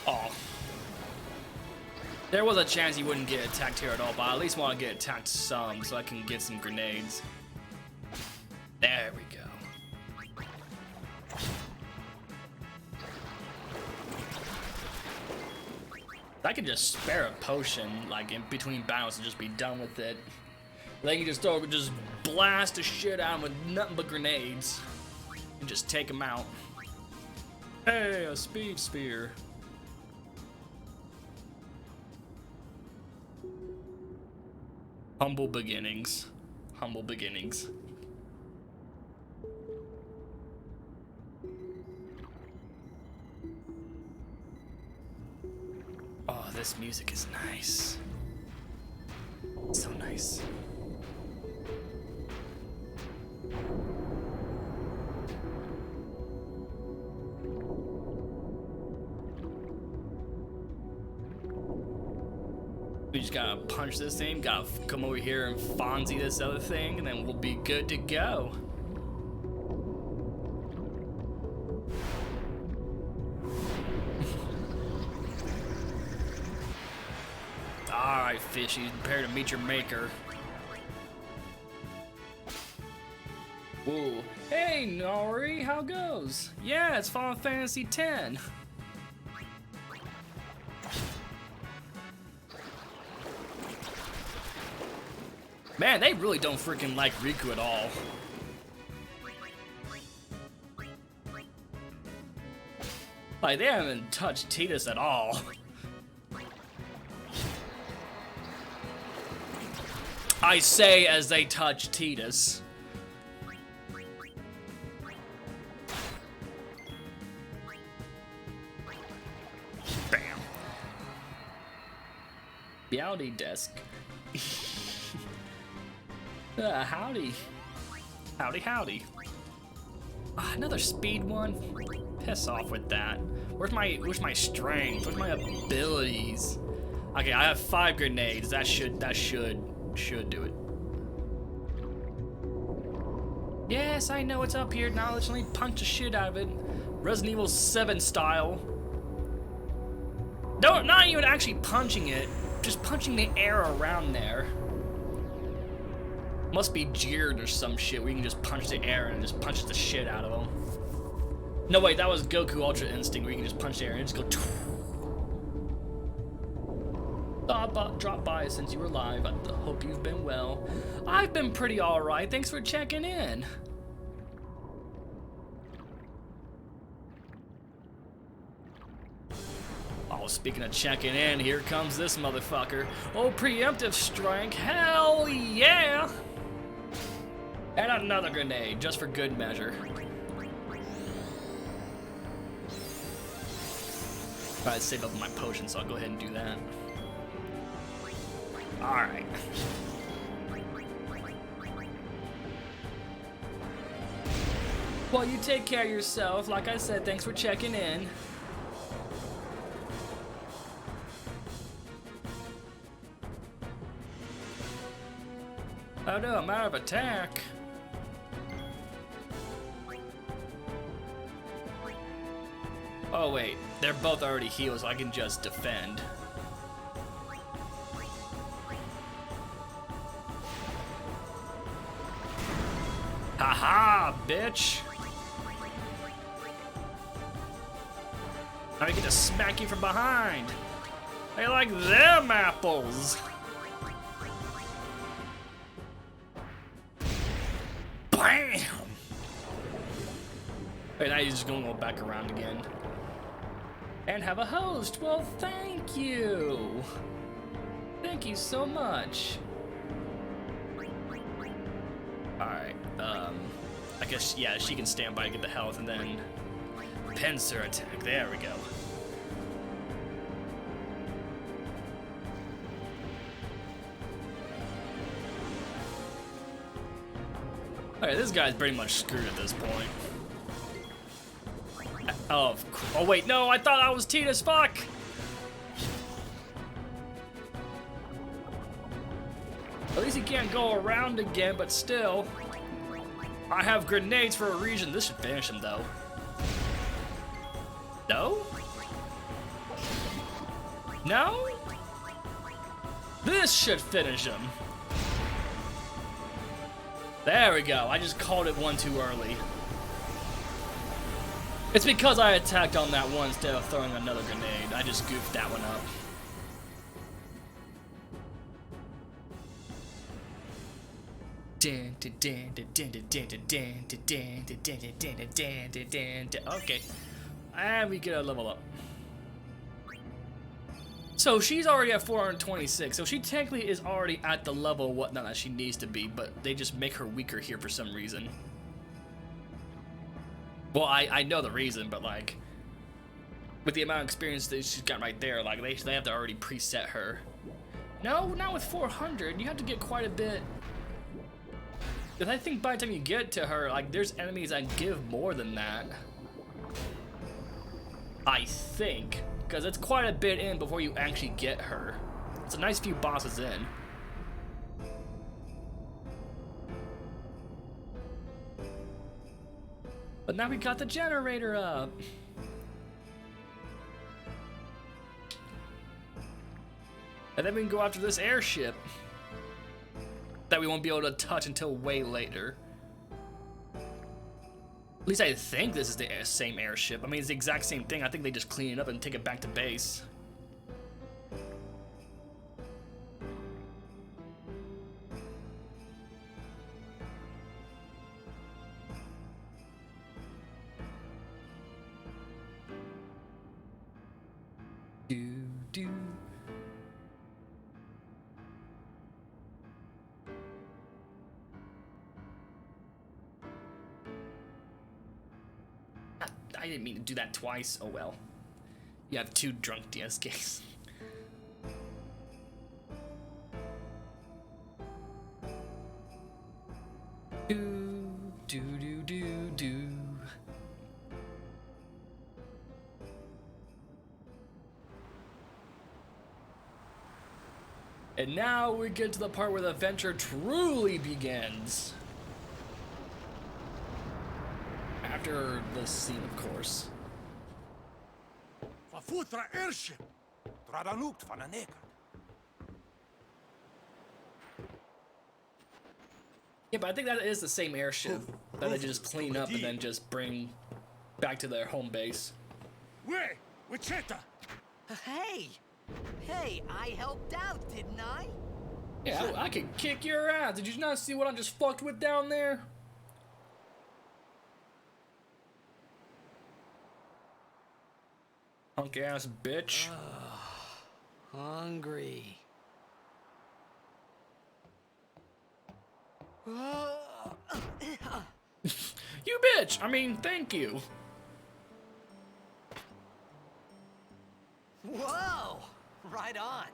Oh. There was a chance he wouldn't get attacked here at all, but I at least want to get attacked some so I can get some grenades. There we go. I could just spare a potion, like in between battles, and just be done with it. They can just blast the shit out of him with nothing but grenades and just take him out. Hey, a speed spear. Humble beginnings. Humble beginnings. Oh, this music is nice. So nice. We just gotta punch this thing, gotta come over here and Fonzie this other thing, and then we'll be good to go. Alright, fishy, prepare to meet your maker. Ooh. Hey, Nori, how goes? Yeah, it's Final Fantasy X. Man, they really don't freaking like Riku at all. Like, they haven't touched Tidus at all. I say as they touch Tidus. Bam. Beauty desk. Howdy. Howdy, howdy. Another speed one? Piss off with that. Where's my strength? Where's my abilities? Okay, I have 5 grenades. That should do it. Yes, I know it's up here. Now let's only punch the shit out of it. Resident Evil 7 style. No, not even actually punching it. Just punching the air around there. Must be Jeered or some shit where you can just punch the air and just punch the shit out of them. No, wait, that was Goku Ultra Instinct where you can just punch the air and just go. Drop by since you were live. I hope you've been well. I've been pretty alright. Thanks for checking in. Oh, speaking of checking in, here comes this motherfucker. Oh, preemptive strike. Hell yeah! And another grenade, just for good measure. Alright, save up my potion, so I'll go ahead and do that. Alright. Well, you take care of yourself. Like I said, thanks for checking in. Oh no, I'm out of attack. Oh wait, they're both already healed, so I can just defend. Haha, bitch! I get to smack you from behind. I like them apples. Bam! Wait, now you're just gonna go back around again. And have a host. Well, thank you. Thank you so much. Alright, I guess, yeah, she can stand by and get the health, and then pincer attack. There we go. Alright, this guy's pretty much screwed at this point. Oh wait, no, I thought I was Tidus, fuck! At least he can't go around again, but still. I have grenades for a reason. This should finish him, though. No? No? This should finish him. There we go. I just called it one too early. It's because I attacked on that one instead of throwing another grenade. I just goofed that one up. Okay. And we get a level up. So she's already at 426, so she technically is already at the level whatnot that she needs to be, but they just make her weaker here for some reason. Well, I know the reason, but like, with the amount of experience that she's got right there, like they have to already preset her. No, not with 400. You have to get quite a bit. Because I think by the time you get to her, like, there's enemies that give more than that. I think. Because it's quite a bit in before you actually get her. It's a nice few bosses in. But now we got the generator up. And then we can go after this airship that we won't be able to touch until way later. least I think this is the same airship. I mean, it's the exact same thing. I think they just clean it up and take it back to base. Do. I didn't mean to do that twice. Oh well. You have two drunk DSKs. Do. And now we get to the part where the adventure truly begins. After the scene, of course. Fafutra airship. Tradanukt fananeka. Yeah, but I think that is the same airship that they just clean up and then just bring back to their home base. Wait, Wichita. Hey, I helped out, didn't I? Yeah, I could kick your ass. Did you not see what I just fucked with down there? Punk ass bitch. Hungry. You bitch! I mean, thank you. Whoa! Right on.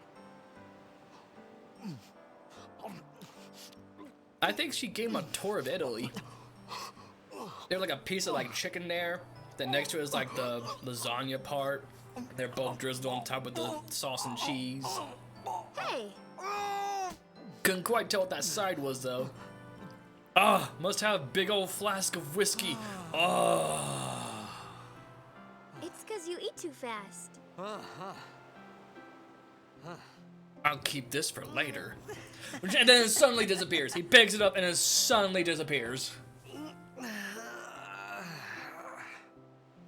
I think she gave him a tour of Italy. There's like a piece of like chicken there. Then next to it is like the lasagna part. They're both drizzled on top of the sauce and cheese. Hey, Couldn't quite tell what that side was though. Must have a big old flask of whiskey. it's 'cause you eat too fast. I'll keep this for later. And then it suddenly disappears. He picks it up and it suddenly disappears.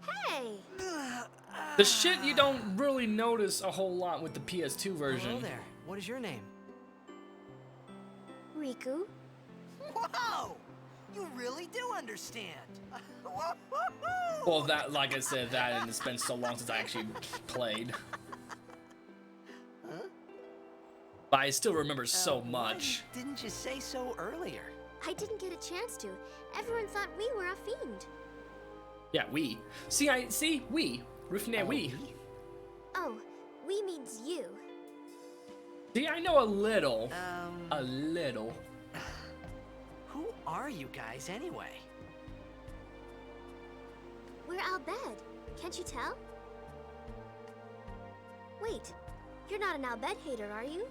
Hey, The shit you don't really notice a whole lot with the PS2 version. Hello there. What is your name? Riku. Whoa! You really do understand. Well, that, like I said, that and it's been so long since I actually played. But I still remember so much. Why didn't you say so earlier? I didn't get a chance to. Everyone thought we were a fiend. Yeah, we. See, we. Rufine, we. Oh, we means you. See, I know a little. A little. Who are you guys anyway? We're Al Bhed. Can't you tell? Wait, you're not an Al Bhed hater, are you?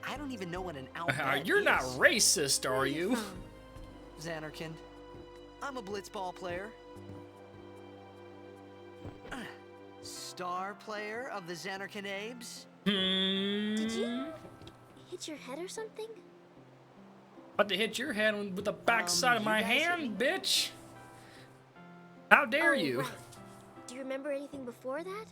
I don't even know what an outfit You're is. not racist, are you? Xanarkin. I'm a blitzball player. Star player of the Xanarkin Abes. Did you hit your head or something? About to hit your head with the backside of my you guys hand, bitch. How dare Oh, you? right. Do you remember anything before that?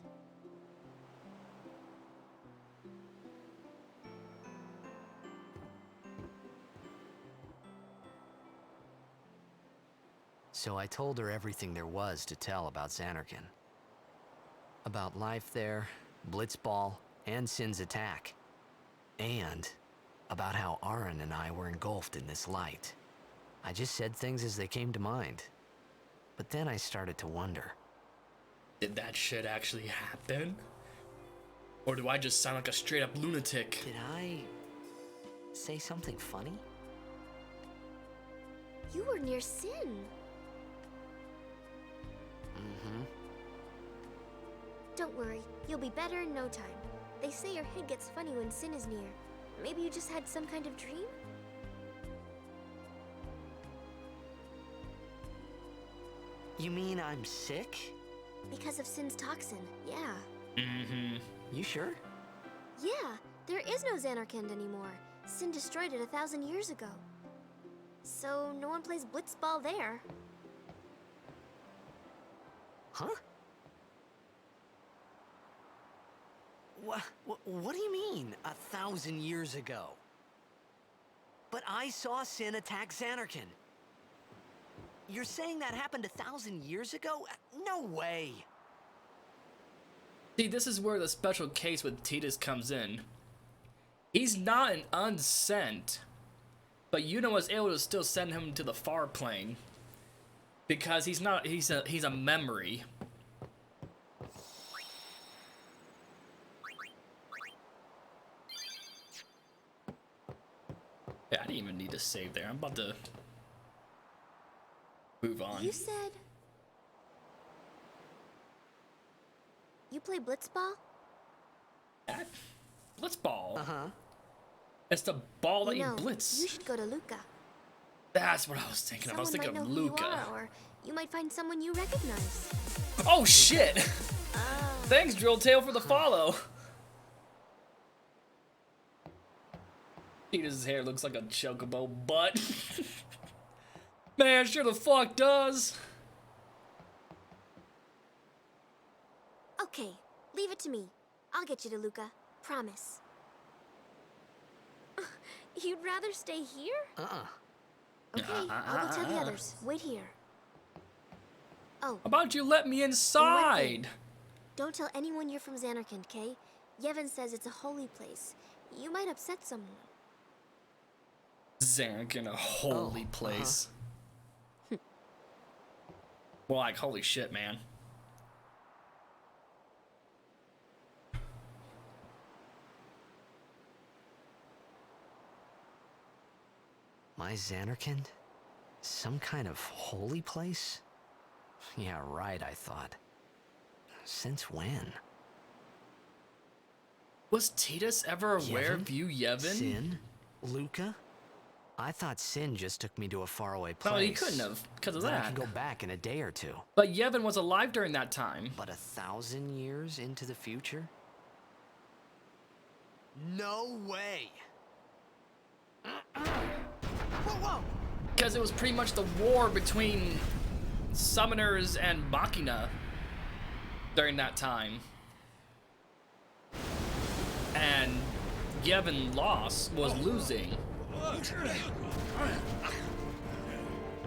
So I told her everything there was to tell about Xanarkin. About life there, Blitzball, and Sin's attack. And about how Aaron and I were engulfed in this light. I just said things as they came to mind. But then I started to wonder. Did that shit actually happen? Or do I just sound like a straight up lunatic? Did I say something funny? You were near Sin. Don't worry, you'll be better in no time. They say your head gets funny when Sin is near. Maybe you just had some kind of dream? You mean I'm sick? Because of Sin's toxin, yeah. You sure? Yeah, there is no Xanarkand anymore. Sin destroyed it 1,000 years ago. So no one plays Blitzball there. Huh? What do you mean, 1,000 years ago? But I saw Sin attack Zanarkand. You're saying that happened 1,000 years ago? No way! See, this is where the special case with Tidus comes in. He's not an unsent, but Yuna was able to still send him to the far plane. Because he's a memory. Yeah, I didn't even need to save there. I'm about to move on. You said you play blitzball? That blitzball. Uh-huh. It's the ball that you know, blitz. you should go to Luca. That's what I was thinking of. I was Someone thinking might of know who Luca. you are, or you might find someone you recognize. Oh shit! Thanks, Drill Tail, for the follow. Tidus' hair looks like a chocobo butt. Man, sure the fuck does. Okay, leave it to me. I'll get you to Luca. Promise. You'd rather stay here? Okay, I'll go tell the others. Wait here. Oh, How about you let me thing. inside? don't tell anyone you're from Zanarkand, Kay? Yevon says it's a holy place. You might upset someone. Zanarkand, a holy place. Well, like, holy shit, man. My Zanarkand? Some kind of holy place? Yeah, right, I thought. Since when? Was Tidus ever aware of you, Yevon? Sin? Luca? I thought Sin just took me to a faraway place. No, he couldn't have, because of Then I that. can go back in a day or two. But Yevon was alive during that time. But 1,000 years into the future? No way! Whoa! Because it was pretty much the war between summoners and Machina during that time. And Yevon was losing.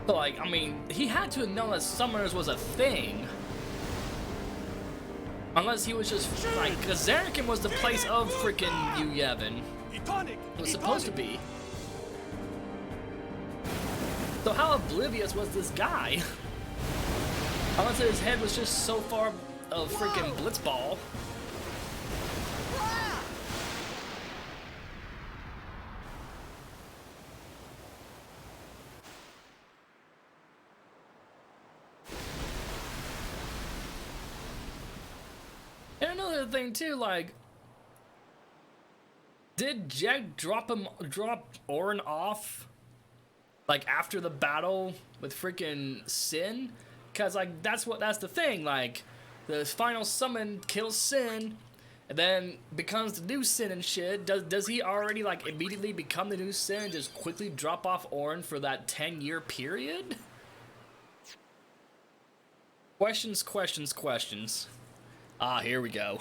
So, like, I mean, he had to have known that summoners was a thing. Unless he was just, like, because Zanarkand was the place of freaking you, Yevon. It was supposed to be. So how oblivious was this guy? Unless his head was just so far of freaking blitzball. And another thing too, like, did Jack drop Orin off, like, after the battle with freaking Sin? Cause like that's the thing, like, the final summon kills Sin, and then becomes the new Sin and shit. Does he already like immediately become the new Sin and just quickly drop off Orin for that 10-year period? Questions. Ah, here we go.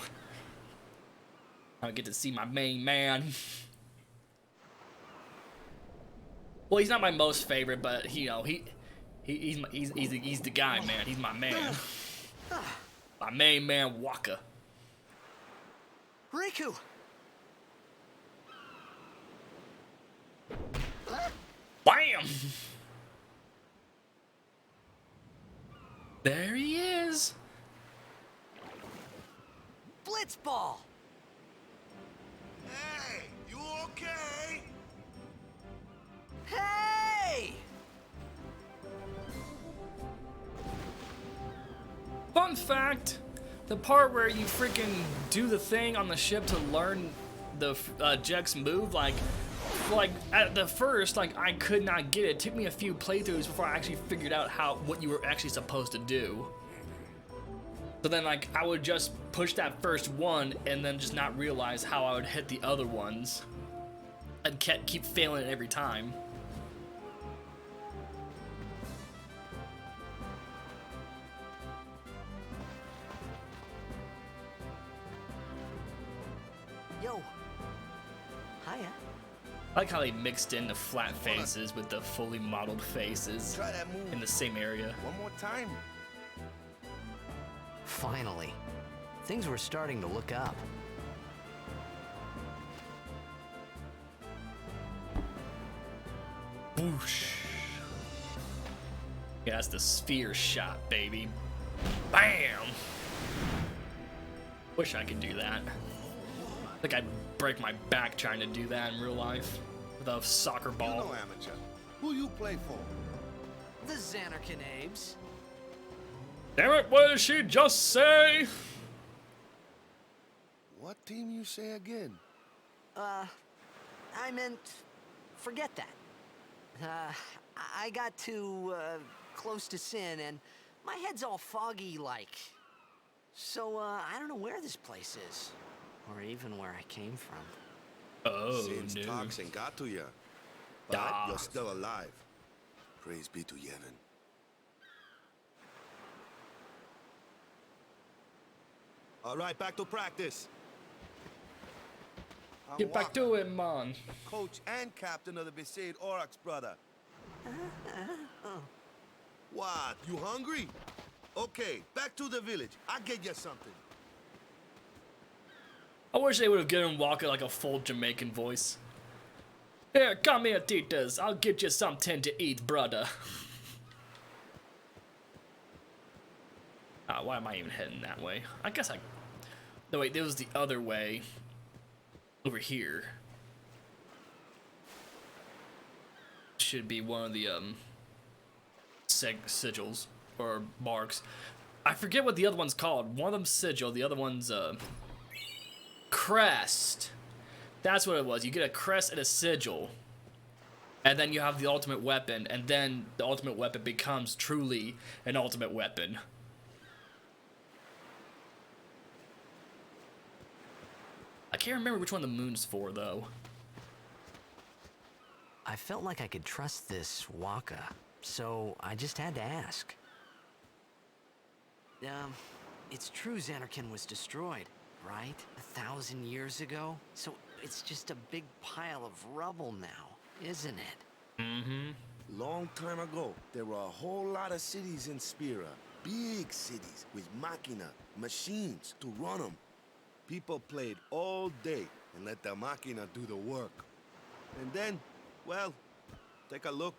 I get to see my main man. Well, he's not my most favorite, but you know, he's the guy, man. He's my man. My main man, Wakka. Riku! Bam! There he is. Blitzball! Hey, you okay? Hey! Fun fact, the part where you freaking do the thing on the ship to learn the Jex move, like at the first, like, I could not get it. It took me a few playthroughs before I actually figured out what you were actually supposed to do. So then, like, I would just push that first one and then just not realize how I would hit the other ones. I'd keep failing it every time. I like how they mixed in the flat faces with the fully modeled faces Try that move. in the same area. One more time. Finally, things were starting to look up. Whoosh. Yeah, that's the sphere shot, baby. Bam! Wish I could do that. I think I'd break my back trying to do that in real life with a soccer You ball. know amateur. Who you play for? The Xanarkin Abes. Damn it, what did she just say? What team you say again? I meant, forget that. I got too, close to Sin, and my head's all foggy like. So, I don't know where this place is, or even where I came from. Oh, Since no. toxin got to you. But Ah. you're still alive. Praise be to Yevon. All right, back to practice. I'm Get back Waka, to it, man. coach and captain of the Besaid Aurochs, brother. What? You hungry? Okay, back to the village. I'll get you something. I wish they would have given Walker like a full Jamaican voice. Here, come here, Titas. I'll get you something to eat, brother. Why am I even heading that way? I guess I... No, wait, there was the other way. Over here. Should be one of the, sigils. Or marks. I forget what the other one's called. One of them's sigil, the other one's, crest. That's what it was. You get a crest and a sigil. And then you have the ultimate weapon, and then the ultimate weapon becomes truly an ultimate weapon. I can't remember which one the moon's for, though. I felt like I could trust this Waka, so I just had to ask. It's true Xanarkin was destroyed, right? 1,000 years ago? So it's just a big pile of rubble now, isn't it? Mm-hmm. Long time ago, there were a whole lot of cities in Spira. Big cities with machina, machines to run them. People played all day and let the machina do the work. And then, well, take a look.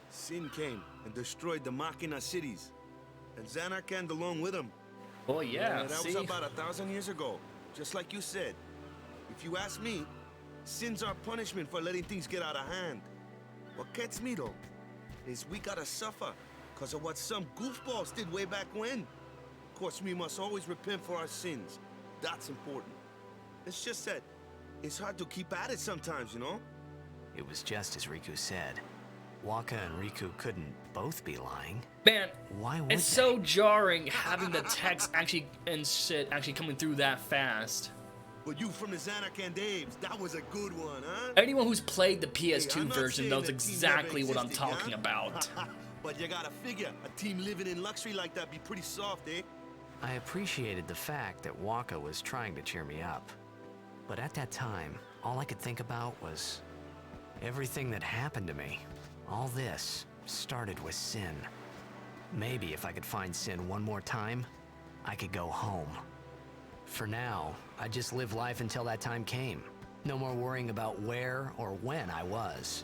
Sin came and destroyed the machina cities. And Xanarkand along with him. Oh, yeah, That see? was about 1,000 years ago. Just like you said. If you ask me, sin's our punishment for letting things get out of hand. What gets me, though, is we gotta suffer because of what some goofballs did way back when. Of course, we must always repent for our sins. That's important. It's just that it's hard to keep at it sometimes, you know? It was just as Riku said. Waka and Riku couldn't both be lying. Man, Why would it's so jarring having the text actually and shit actually coming through that fast. But you from the Xanarkand Abes, that was a good one, huh? Anyone who's played the Hey, PS2 I'm not version saying knows that team exactly never what I'm existed, talking yeah? about. But you gotta figure, a team living in luxury like that be pretty soft, eh? I appreciated the fact that Waka was trying to cheer me up. But at that time, all I could think about was everything that happened to me. All this started with Sin. Maybe if I could find Sin one more time, I could go home. For now, I just live life until that time came. No more worrying about where or when I was.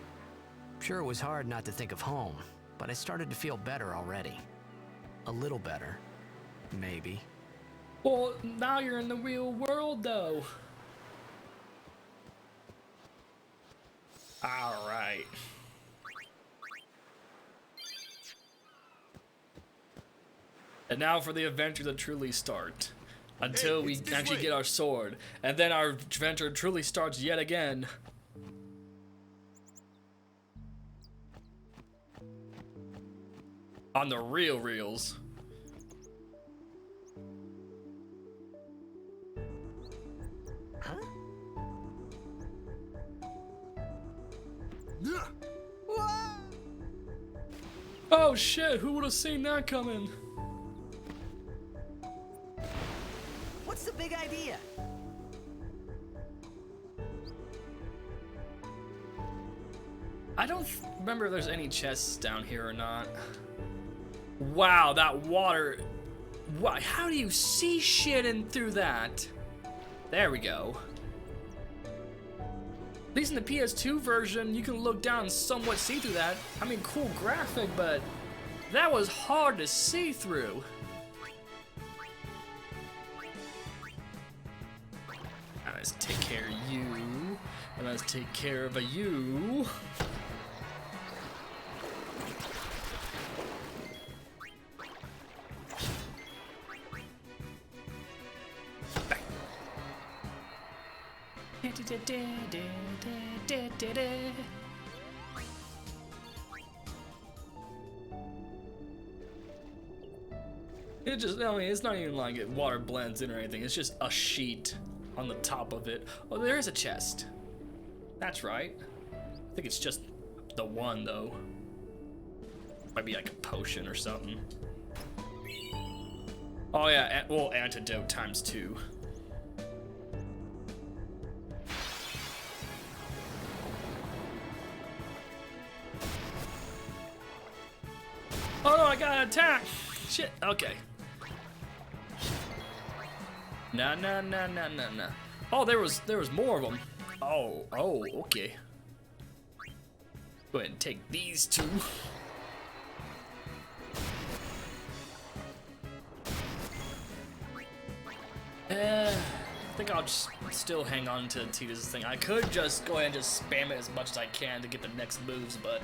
Sure, it was hard not to think of home, but I started to feel better already. A little better. Maybe. Well, now you're in the real world, though. All right. And now for the adventure to truly start. Until Hey, we it's this actually way. get our sword. And then our adventure truly starts yet again. On the real reels. Yeah. Oh shit, who would have seen that coming? What's the big idea? I don't remember if there's any chests down here or not. Wow, that water. What? How do you see shit in through that? There we go. At least in the PS2 version, you can look down and somewhat see through that. I mean, cool graphic, but that was hard to see through. Now let's take care of you. And let's take care of you. It just, I mean, it's not even like it water blends in or anything. It's just a sheet on the top of it. Oh, there is a chest. That's right. I think it's just the one, though. Might be like a potion or something. Oh, yeah, well, antidote times 2. Oh no, I got an attack! Shit, okay. Nah. Oh, there was more of them. Oh, okay. Go ahead and take these 2. I think I'll just still hang on to Tidus' thing. I could just go ahead and just spam it as much as I can to get the next moves, but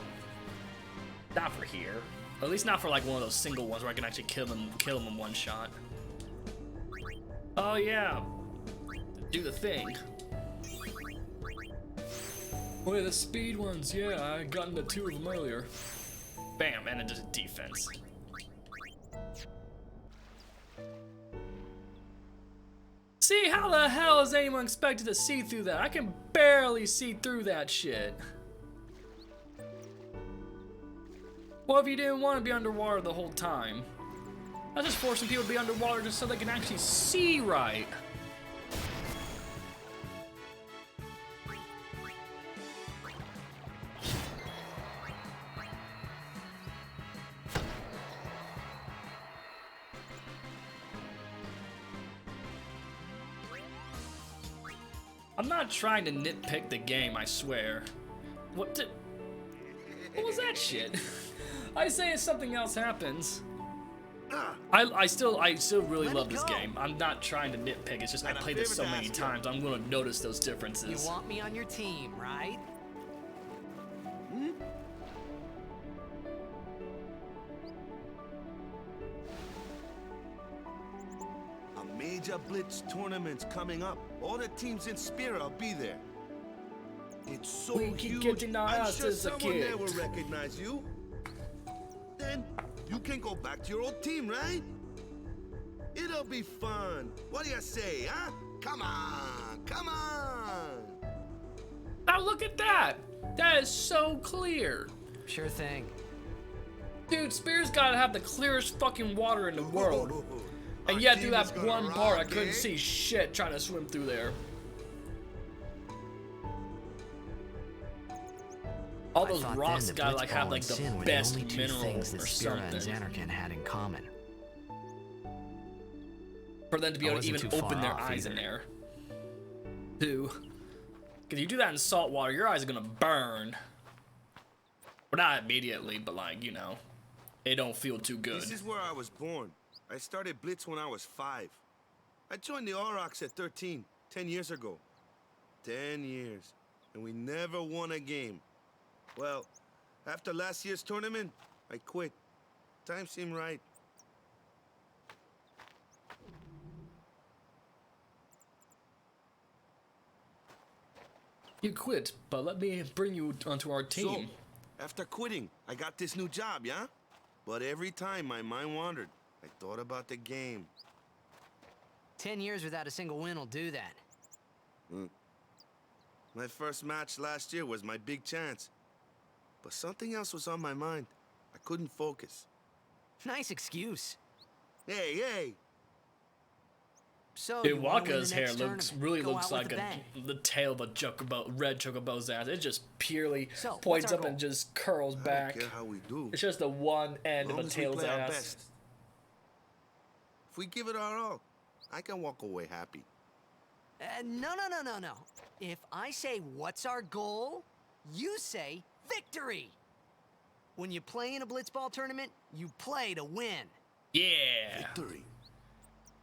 not for here. At least not for like one of those single ones where I can actually kill them in one shot. Oh yeah, do the thing. Oh yeah, the speed ones. Yeah, I got into 2 of them earlier. Bam, and it does defense. See, how the hell is anyone expected to see through that? I can barely see through that shit. Well, if you didn't want to be underwater the whole time, that's just forcing people to be underwater just so they can actually see right. I'm not trying to nitpick the game, I swear. What was that shit? I say if something else happens. I still really love this game. I'm not trying to nitpick. It's just I played this so many times. I'm gonna notice those differences. You want me on your team, right? A major Blitz tournament's coming up. All the teams in Spira will be there. It's so We keep huge. getting our I'm asses sure someone there kicked. will recognize you. Then you can go back to your old team, right? It'll be fun. What do you say, huh? Come on, come on. Now look at that. That is so clear. Sure thing. Dude, Spear's gotta have the clearest fucking water in the world. And Our yet team through that is gonna one part I rock, couldn't eh? see shit trying to swim through there. All I those thought rocks then that gotta like have Blitzball like and Sin the were best the only 2 mineral things that or Spira and something Zanarkand had in common. for them to be I able to wasn't even too far open their off eyes in either. there. Too. Cause you do that in salt water, your eyes are gonna burn. Well, not immediately, but like, you know, it don't feel too good. This is where I was born. I started Blitz when I was 5. I joined the Aurochs at 13, 10 years ago. 10 years, and we never won a game. Well, after last year's tournament, I quit. Time seemed right. You quit, but let me bring you onto our team. So, after quitting, I got this new job, yeah? But every time my mind wandered, I thought about the game. 10 years without a single win will do that. My first match last year was my big chance. But something else was on my mind. I couldn't focus. Nice excuse. Hey! So Dude, you wanna win Waka's the hair next looks tournament. really Go looks out with like a bang. the tail of a chocobo, red chocobo's ass. It just purely So, what's points our up and goal? just curls I back. don't care how we do. It's just the one end Long of a as we tail's play our ass. best. If we give it our all, I can walk away happy. No. If I say what's our goal, you say victory. When you play in a blitzball tournament, you play to win. Yeah. Victory.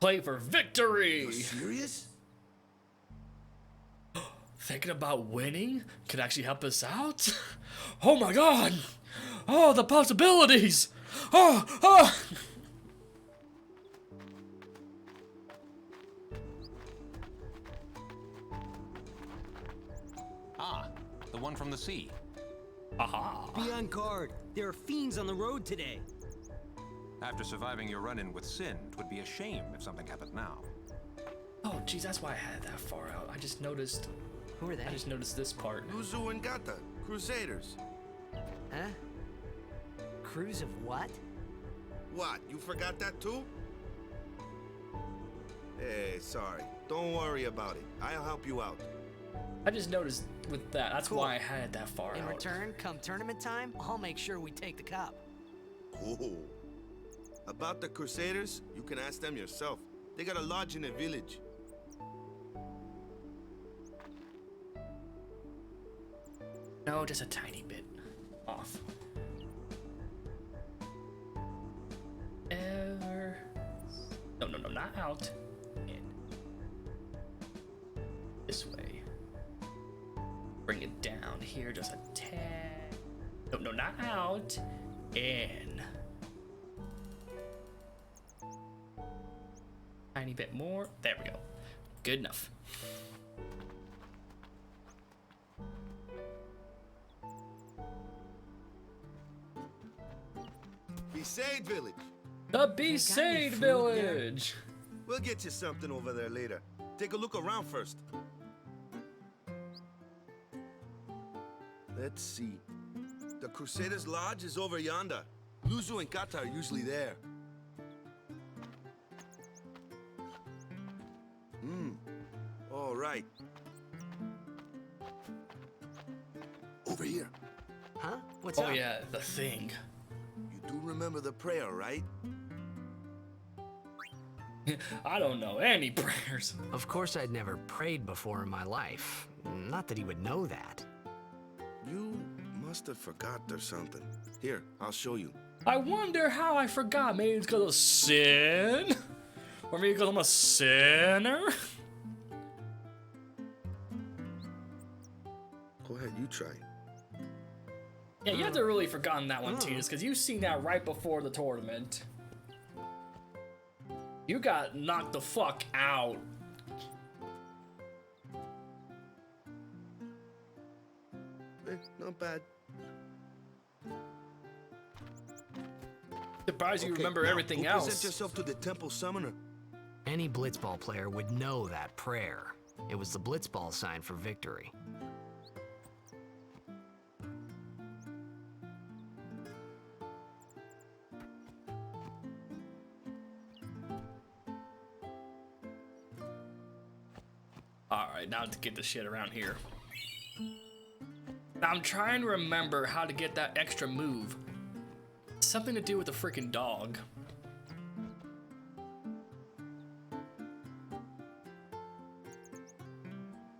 Play for victory. You serious? Thinking about winning could actually help us out? Oh my god! Oh, the possibilities! Oh! Ah, the one from the sea. Aha! Be on guard. There are fiends on the road today. After surviving your run-in with Sin, it would be a shame if something happened now. Oh, geez, that's why I had that far out. I just noticed. Who are they? I just noticed this part. Luzu and Gata, Crusaders. Huh? Crews of what? What, you forgot that too? Hey, sorry. Don't worry about it. I'll help you out. I just noticed with that. That's Cool. why I had it that far In out. return, come tournament time, I'll make sure we take the cup. Cool. About the Crusaders, you can ask them yourself. They got a lodge in a village. No, just a tiny bit off. Ever. No, not out. In. This way. Bring it down here just a tad. No, not out. In. Tiny bit more. There we go. Good enough. Besaid Village. The Besaid food there? Village. We'll get you something over there later. Take a look around first. Let's see. The Crusaders' Lodge is over yonder. Luzu and Kata are usually there. All right. Over here. Huh? What's Oh up? yeah, the thing. You do remember the prayer, right? I don't know any prayers. Of course, I'd never prayed before in my life. Not that he would know that. You must have forgot or something. Here, I'll show you. I wonder how I forgot. Maybe it's because of sin? Or maybe because I'm a sinner? Go ahead, you try. Yeah, you have to really forgotten that one, Titus, because you seen that right before the tournament. You got knocked the fuck out. Not bad. Surprised you Okay, remember now, everything go else. Present yourself to the Temple Summoner. Any blitzball player would know that prayer. It was the blitzball sign for victory. Alright, now to get the shit around here. Now I'm trying to remember how to get that extra move. Something to do with the freaking dog.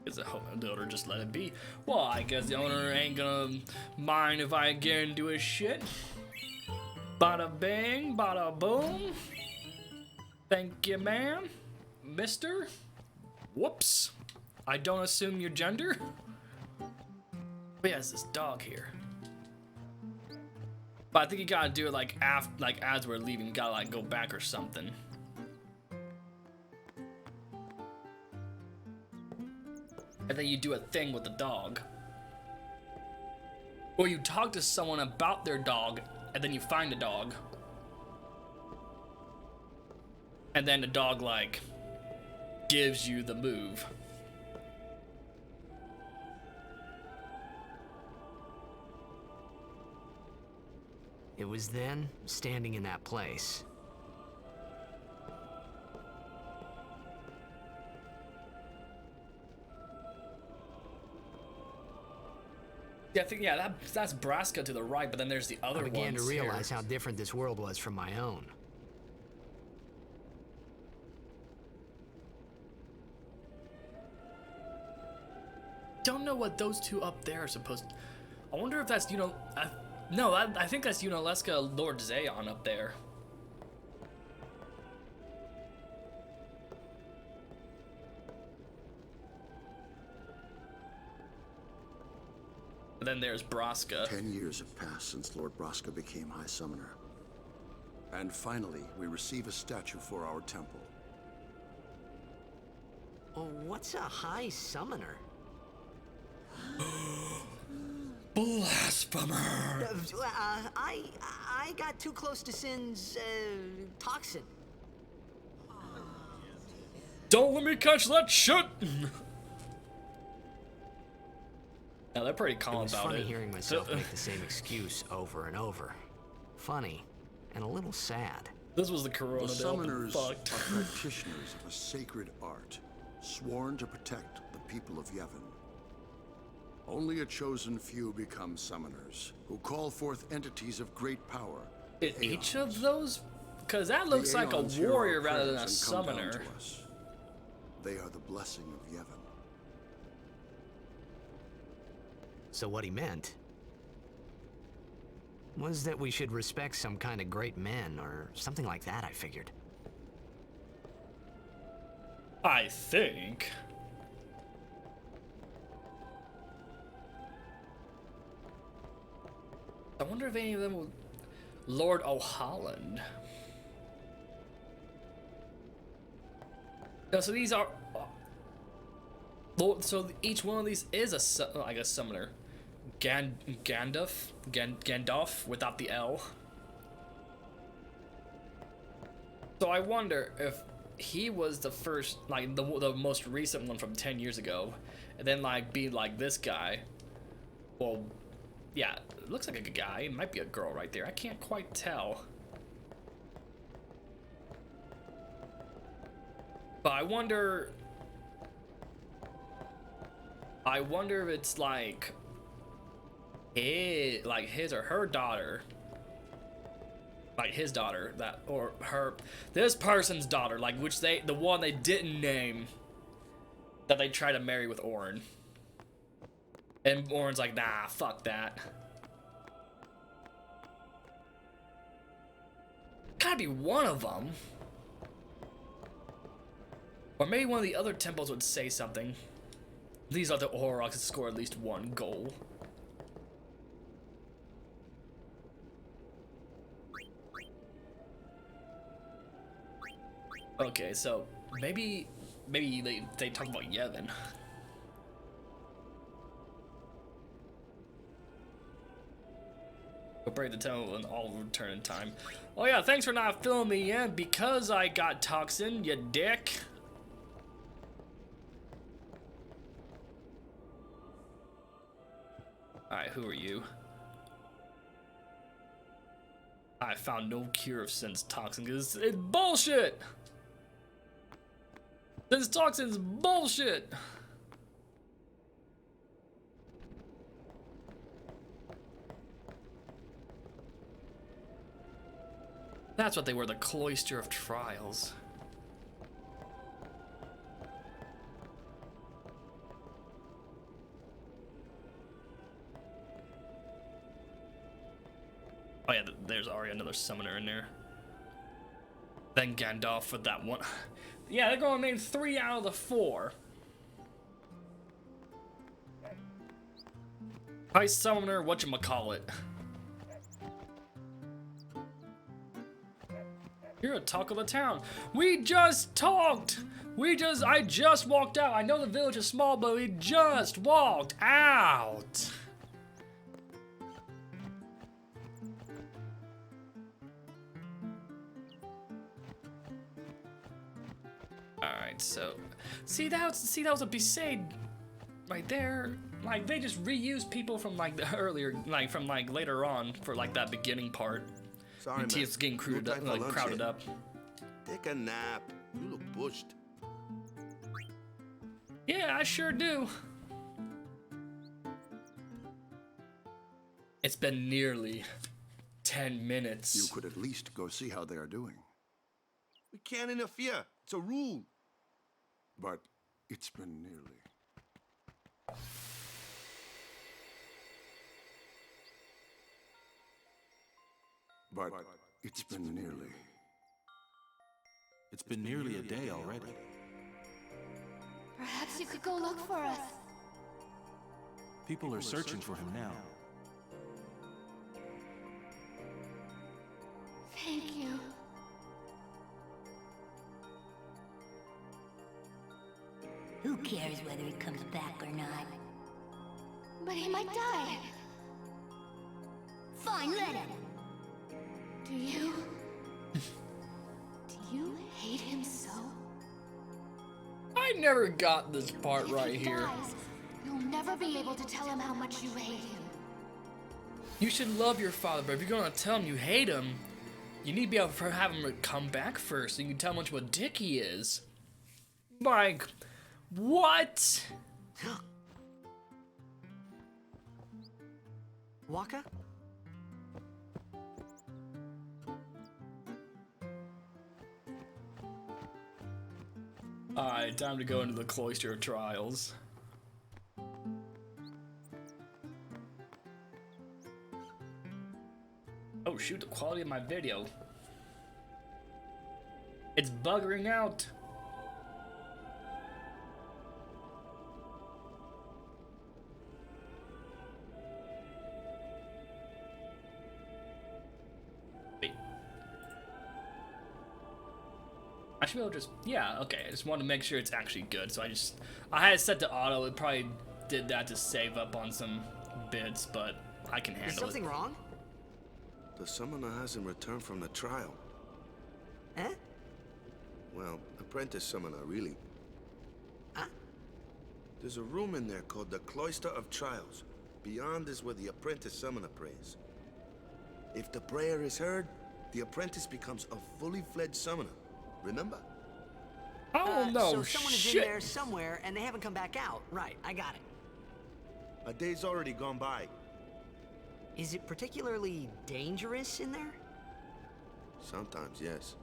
Is the owner just let it be? Well, I guess the owner ain't gonna mind if I get into his shit. Bada bang, bada boom. Thank you, ma'am. Mister. Whoops. I don't assume your gender. But yeah, it's this dog here. But I think you gotta do it like after, like as we're leaving. You gotta like go back or something. And then you do a thing with the dog. Or you talk to someone about their dog, and then you find a dog. And then the dog like gives you the move. It was then, standing in that place. Yeah, I think that's Braska to the right, but then there's the other I began to ones here. realize how different this world was from my own. Don't know what those two up there are supposed to... I wonder if that's, no, I think that's Unaleska Lord Zayon up there. And then there's Braska. 10 years have passed since Lord Braska became High Summoner. And finally, we receive a statue for our temple. Oh, what's a High Summoner? Blasphemer! I got too close to Sin's, toxin. Don't let me catch that shit! Now they're pretty calm It was about funny it. hearing myself make the same excuse over and over. Funny, and a little sad. This was the Corona. The They all been summoners fucked. are practitioners of a sacred art, sworn to protect the people of Yevon. Only a chosen few become summoners, who call forth entities of great power. In each of those? Because that looks like a Aeons hear our warrior rather than a prayers and come down summoner. to us. They are the blessing of Yevon. So what he meant was that we should respect some kind of great men, or something like that, I figured. I think. I wonder if any of them will... Lord O'Holland. No, so these are... So each one of these is a summoner. Gandalf without the L. So I wonder if he was the first, like the most recent one from 10 years ago, and then like be like this guy. Well, yeah, it looks like a guy. It might be a girl right there. I can't quite tell. But I wonder if it's like his or her daughter, like his daughter, that, or this person's daughter, like the one they didn't name, that they try to marry with Orin, and Orin's like, nah, fuck that. Gotta be one of them, or maybe one of the other temples would say something. These are the Aurochs that score at least one goal. Okay, so maybe they talk about Yevon. Go break the temple and all return in time. Oh yeah, thanks for not filling me in because I got toxin, you dick. Alright, who are you? I found no cure of Sin's toxin because it's bullshit! Sin's toxin's bullshit! That's what they were, the Cloister of Trials. Oh yeah, there's already another summoner in there. Then Gandalf with that one. Yeah, they're going to name 3 out of the 4. High summoner, whatchamacallit. You're a talk of the town. We just talked! I just walked out. I know the village is small, but we just walked out. Alright, so see that was a Besaid right there. Like they just reused people from like the earlier, like from like later on for like that beginning part. Sorry, man. It's getting crowded No up, time for like lunch crowded yet. up. Take a nap. You look bushed. Yeah, I sure do. It's been nearly 10 minutes. You could at least go see how they are doing. We can't interfere. It's a rule. But it's been nearly. But it's been nearly. It's been nearly a day already. Perhaps you could go look for us. People are searching for him now. Thank you. Who cares whether he comes back or not? But he might die. Fine, let him. Do you hate him so? I never got this part right If he here. dies, you'll never be able to tell him how much you hate him. You should love your father, but if you're gonna tell him you hate him, you need to be able to have him come back first, so you can tell him how much of a dick he is. Like, what? Waka? Alright, time to go into the Cloister of Trials. Oh shoot, the quality of my video. It's buggering out. Wait. I should be able to just, yeah, okay. I just wanted to make sure it's actually good. So I had it set to auto. It probably did that to save up on some bits, but I can handle it. Is something wrong? The summoner hasn't returned from the trial. Eh? Well, apprentice summoner, really. Huh? There's a room in there called the Cloister of Trials. Beyond is where the apprentice summoner prays. If the prayer is heard, the apprentice becomes a fully fledged summoner. Remember? Oh no, So someone is shit. in there somewhere and they haven't come back out. Right, I got it. A day's already gone by. Is it particularly dangerous in there? Sometimes, yes.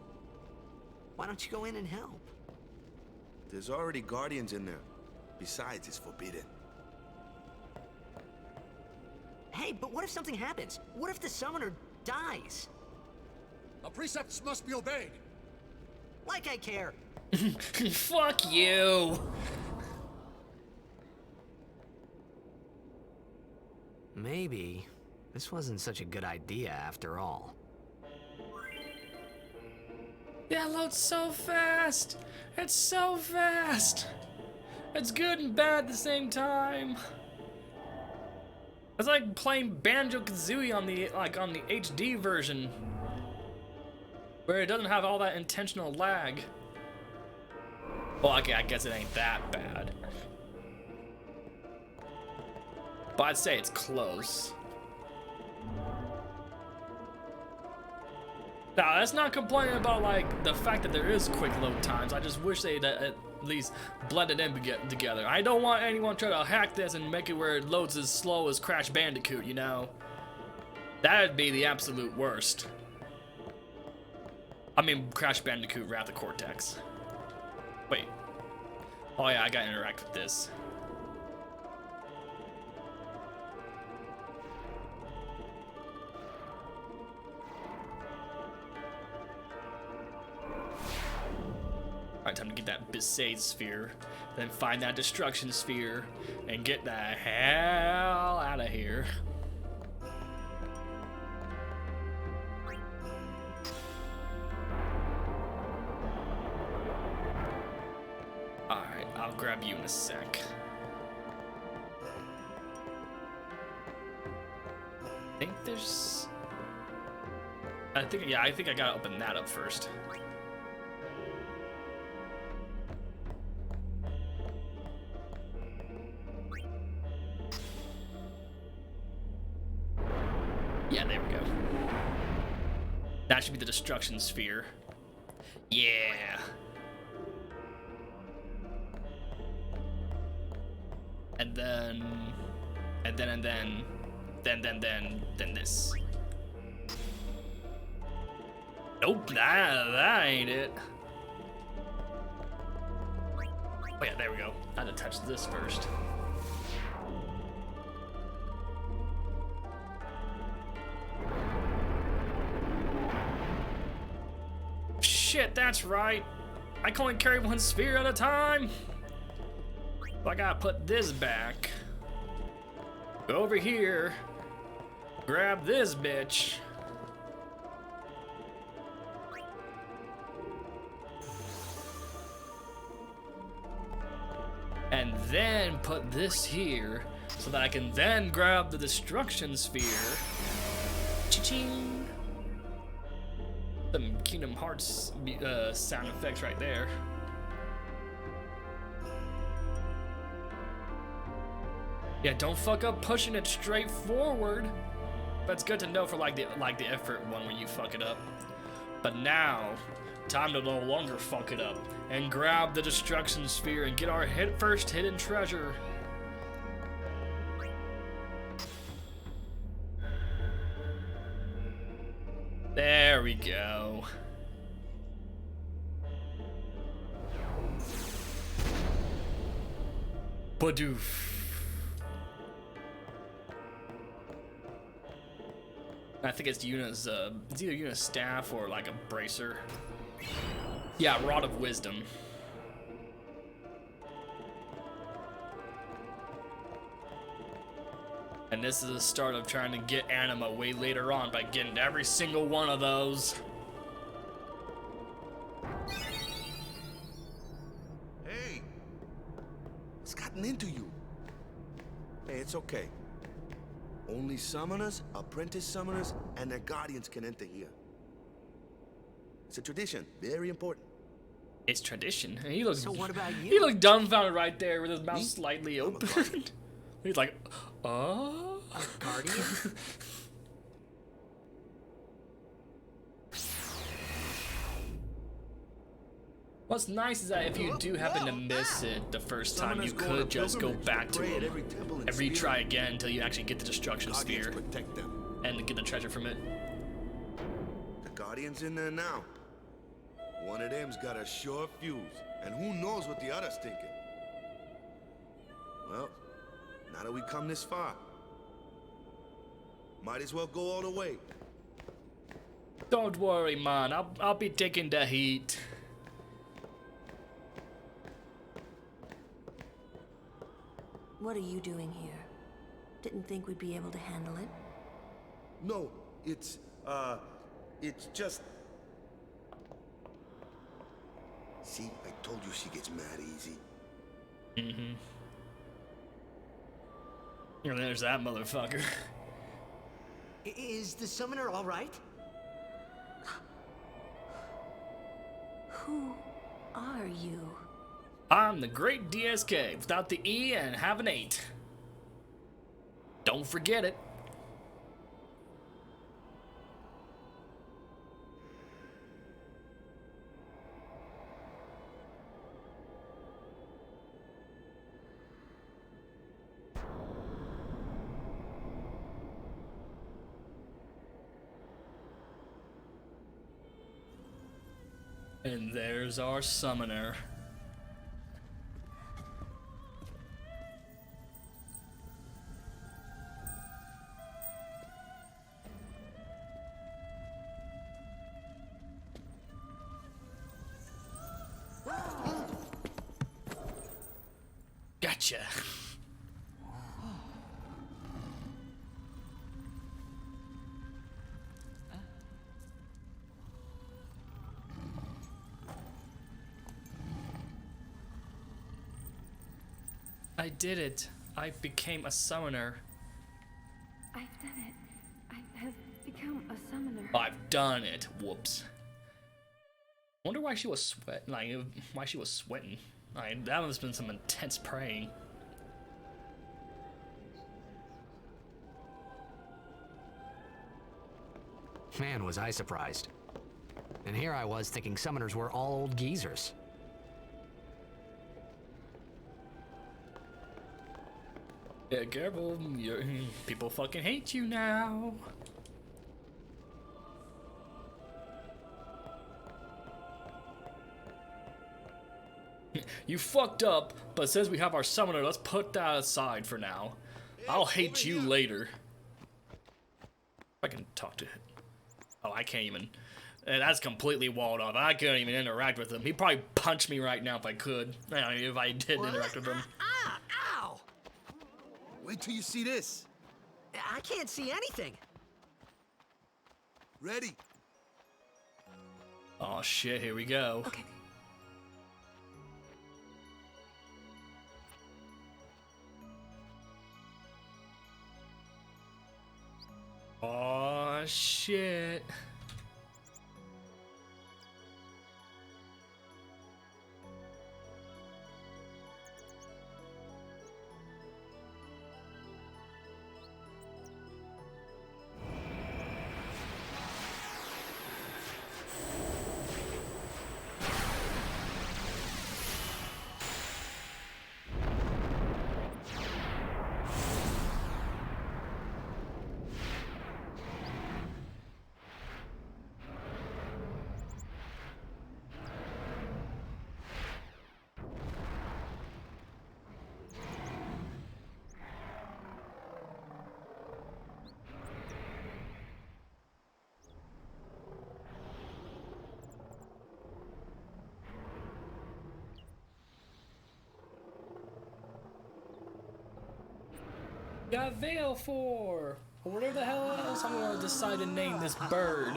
Why don't you go in and help? There's already guardians in there. Besides, it's forbidden. Hey, but what if something happens? What if the summoner dies? Our precepts must be obeyed. Like I care. Fuck you. Maybe this wasn't such a good idea after all. Yeah, it loads so fast. It's so fast. It's good and bad at the same time. It's like playing Banjo-Kazooie on the HD version, where it doesn't have all that intentional lag. Well, okay, I guess it ain't that bad. But I'd say it's close. Now, that's not complaining about like the fact that there is quick load times. I just wish they'd at least blend it in together. I don't want anyone trying to hack this and make it where it loads as slow as Crash Bandicoot, you know? That'd be the absolute worst. I mean, Crash Bandicoot Wrath of Cortex. Wait. Oh yeah, I gotta interact with this. Alright, time to get that Besaid sphere, then find that destruction sphere, and get the hell out of here. Alright, I'll grab you in a sec. I think there's... I think I gotta open that up first. Yeah, there we go. That should be the destruction sphere. Yeah. And then Then this. Nope, that ain't it. Oh yeah, there we go. I had to touch this first. Shit, that's right. I can only carry one sphere at a time. So I gotta put this back. Go over here. Grab this bitch. And then put this here so that I can then grab the destruction sphere. Cha-ching. Some Kingdom Hearts sound effects right there. Yeah, don't fuck up pushing it straight forward. But it's good to know for like the effort one when you fuck it up. But now, time to no longer fuck it up and grab the destruction sphere and get our first hidden treasure. There we go. Badoof. I think it's Yuna's, it's either Yuna's staff or like a bracer. Yeah, Rod of Wisdom. And this is the start of trying to get Anima way later on by getting every single one of those. Hey! What's gotten into you? Hey, it's okay. Only summoners, apprentice summoners, and their guardians can enter here. It's a tradition, very important. It's tradition. And he looks. So what about you? He looked dumbfounded right there with his mouth slightly open. He's like, oh. A guardian? What's nice is that if you do happen to miss it the first time, you could just go back to him and retry again until you actually get the destruction sphere and get the treasure from it. The Guardian's in there now. One of them's got a short fuse, and who knows what the other's thinking. Well, now that we come this far, might as well go all the way. Don't worry, man. I'll be taking the heat. What are you doing here? Didn't think we'd be able to handle it? No, it's just... See, I told you she gets mad easy. Mm-hmm. And there's that motherfucker. Is the summoner all right? Who are you? I'm the Great DSK without the E and have an 8. Don't forget it. And there's our summoner. Gotcha. I did it. I became a summoner. I've done it. I have become a summoner. I've done it. Whoops. Wonder why she was sweating. Like, why she was sweating. Like, that must have been some intense praying. Man, was I surprised. And here I was thinking summoners were all old geezers. Yeah, careful. People fucking hate you now. You fucked up, but since we have our summoner, let's put that aside for now. I'll hate you later. I can talk to him. Oh, I can't even. That's completely walled off. I couldn't even interact with him. He'd probably punch me right now if I could. If I did interact with him. Ow! Wait till you see this. I can't see anything. Ready? Oh shit, here we go. Okay. Oh shit. Got Veil for, or whatever the hell else I'm gonna decide to name this bird.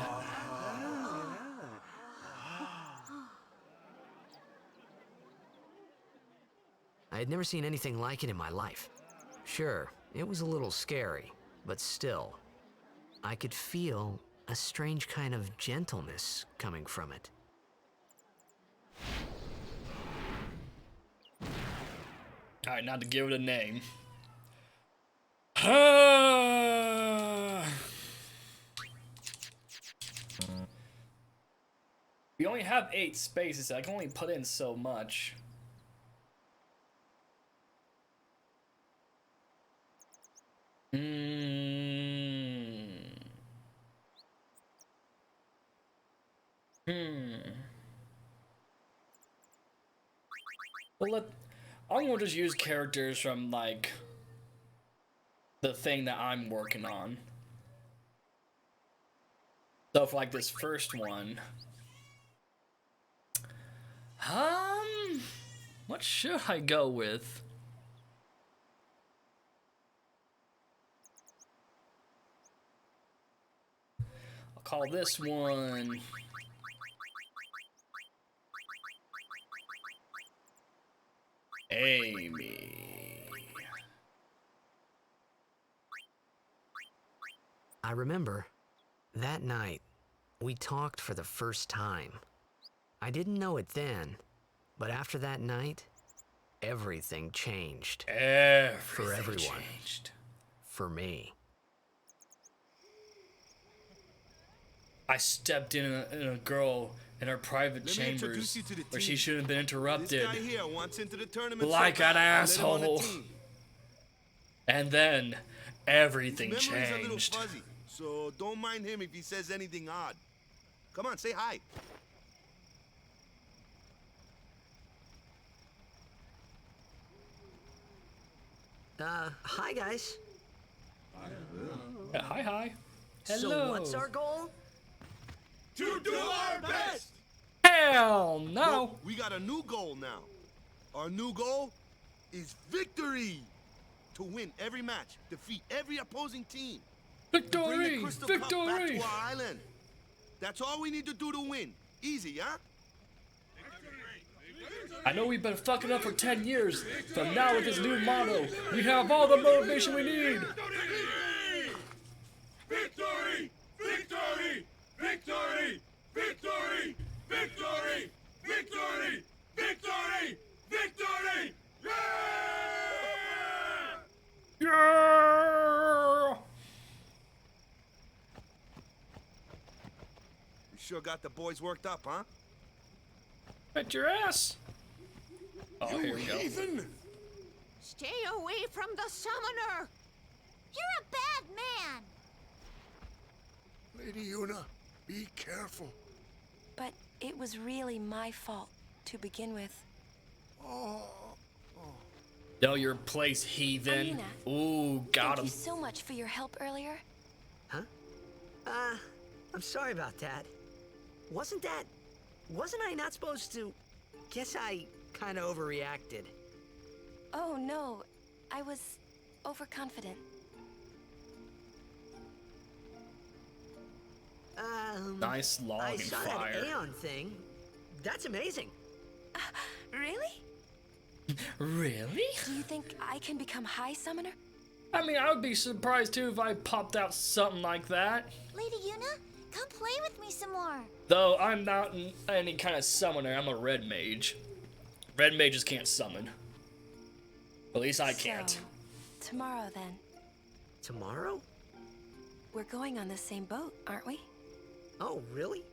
I had never seen anything like it in my life. Sure, it was a little scary, but still, I could feel a strange kind of gentleness coming from it. Alright, now to give it a name. We only have 8 spaces, so I can only put in so much. Well, I'm gonna just use characters from, like, the thing that I'm working on. So for, like, this first one. What should I go with? I'll call this one Amy. I remember that night we talked for the first time. I didn't know it then, but after that night, everything changed. For everyone. Changed. For me. I stepped in a girl in her private chambers where she shouldn't have been interrupted. This guy here wants into the tournament Like so an bad, let him on the asshole. team. And then everything His memory's a little changed. fuzzy, so don't mind him if he says anything odd. Come on, say hi. Hi guys. Hi, hi. Hello. So what's our goal? To do our best! Hell no! Well, we got a new goal now. Our new goal is victory! To win every match, defeat every opposing team. Victory! Bring the Crystal Cup back Victory! to our island. That's all we need to do to win. Easy, huh? I know we've been fucking up for 10 years, but now with this new motto, we have all the motivation we need. Victory! Victory! Victory! Victory! Victory! Victory! Victory! Victory! Yeah! You sure got the boys worked up, huh? Bet your ass. Oh, here we go. Heathen! Stay away from the summoner! You're a bad man! Lady Yuna, be careful. But it was really my fault to begin with. Know your place, heathen. Amina, Ooh, got Thank him. you so much for your help earlier. Huh? I'm sorry about that. Wasn't I not supposed to? Guess I kind of overreacted. Oh no, I was overconfident. Nice log I and saw fire. that Aeon thing. That's amazing. Really? Really? Do you think I can become High Summoner? I mean, I would be surprised too if I popped out something like that. Lady Yuna, come play with me some more. Though I'm not any kind of summoner, I'm a red mage. Red mages can't summon. At least I can't. So, tomorrow then. Tomorrow? We're going on the same boat, aren't we? Oh, really?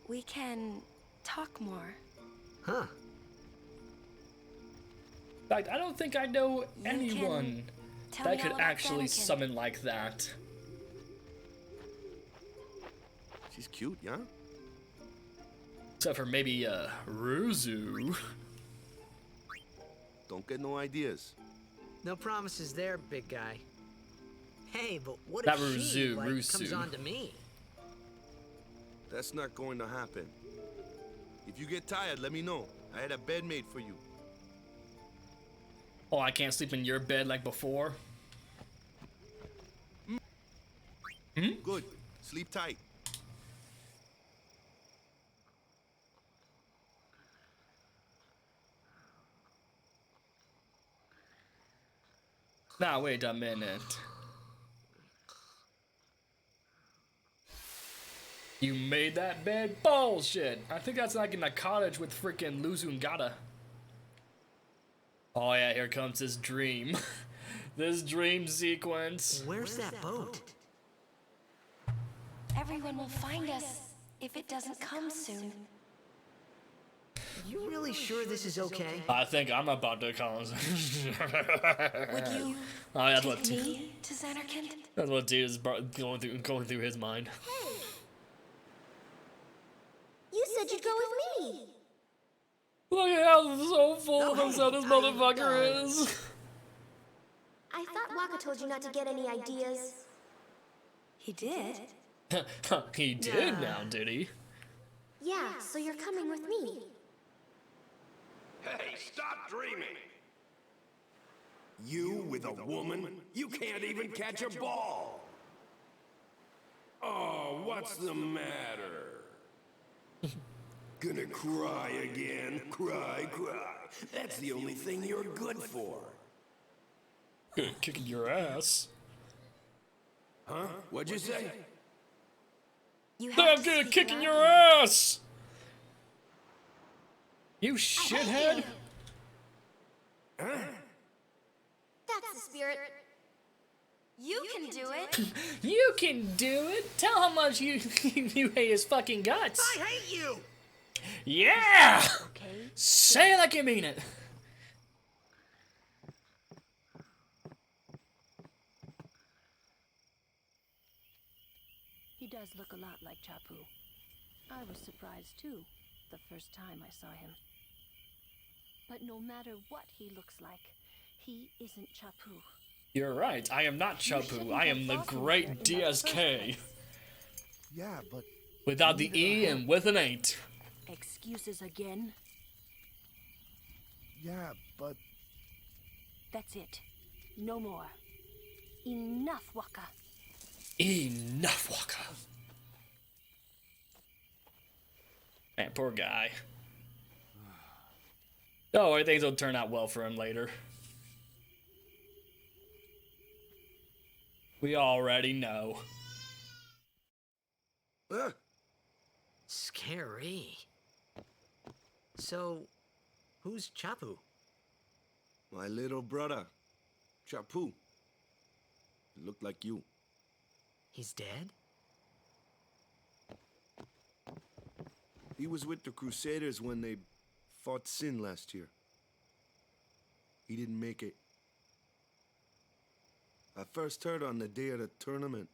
We can talk more. Huh. In fact, I don't think I know anyone tell that me could all about actually Fennekin. summon like that. She's cute, yeah? Except for maybe, Ruzu. Don't get no ideas. No promises there, big guy. Hey, but what Not if she, Ruzu, like, Rusu. comes on to me? That's not going to happen. If you get tired, let me know. I had a bed made for you. Oh, I can't sleep in your bed like before? Good. Sleep tight. Now, wait a minute. You made that bed? Bullshit! I think that's like in a cottage with freaking Luzungata. Oh yeah, here comes this dream. This dream sequence. Where's that boat? Everyone will find us if it doesn't come soon. You really sure this is okay? I think I'm about to come. Would you Oh, that's take what me to Xanarkand? that's what T is going through his mind. You said you'd go with me. Look at how so full of himself this motherfucker is. I thought Waka told you not to get any ideas. He did. He did now, did he? Yeah, so you're coming with me. Hey, stop dreaming! You with a woman? You can't even catch a ball! Oh, what's the matter? Gonna cry again? Cry, cry. That's the only thing you're good for. Kicking your ass. Huh? What'd you say? You I'm good at kicking your ass! You shithead! Huh? That's the spirit. You can do it. You can do it! Tell how much you you hate his fucking guts! I hate you! Yeah! Okay. Say it like you mean it! He does look a lot like Chapu. I was surprised too, the first time I saw him. But no matter what he looks like, he isn't Chapu. You're right, I am not Chapu, I am the great DSK. Yeah, but Without the E and with an 8. Excuses again? yeah, but That's it. No more. Enough, Waka. Enough, Waka. Man, poor guy. Oh, I think it'll turn out well for him later. We already know. Scary. So, who's Chapu? my little brother, Chapu. He looked like you. He's dead? He was with the Crusaders when they fought Sin last year. he didn't make it. I first heard on the day of the tournament.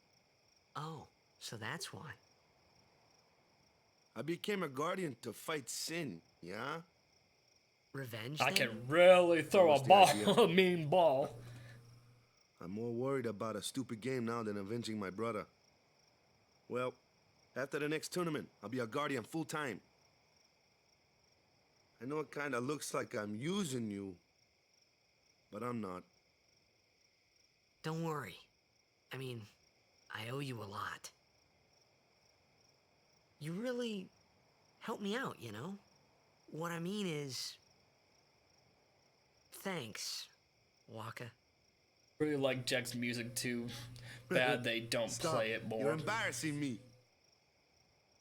Oh, so that's why. I became a guardian to fight Sin, yeah? Revenge, I then? can really throw a That was the ball, idea. a mean ball. I'm more worried about a stupid game now than avenging my brother. Well, after the next tournament, I'll be a guardian full-time. I know it kinda looks like I'm using you, but I'm not. Don't worry. I mean, I owe you a lot. You really helped me out, you know? What I mean is... Thanks, Waka. Really like Jack's music too bad they don't Stop. play it more. You're embarrassing me.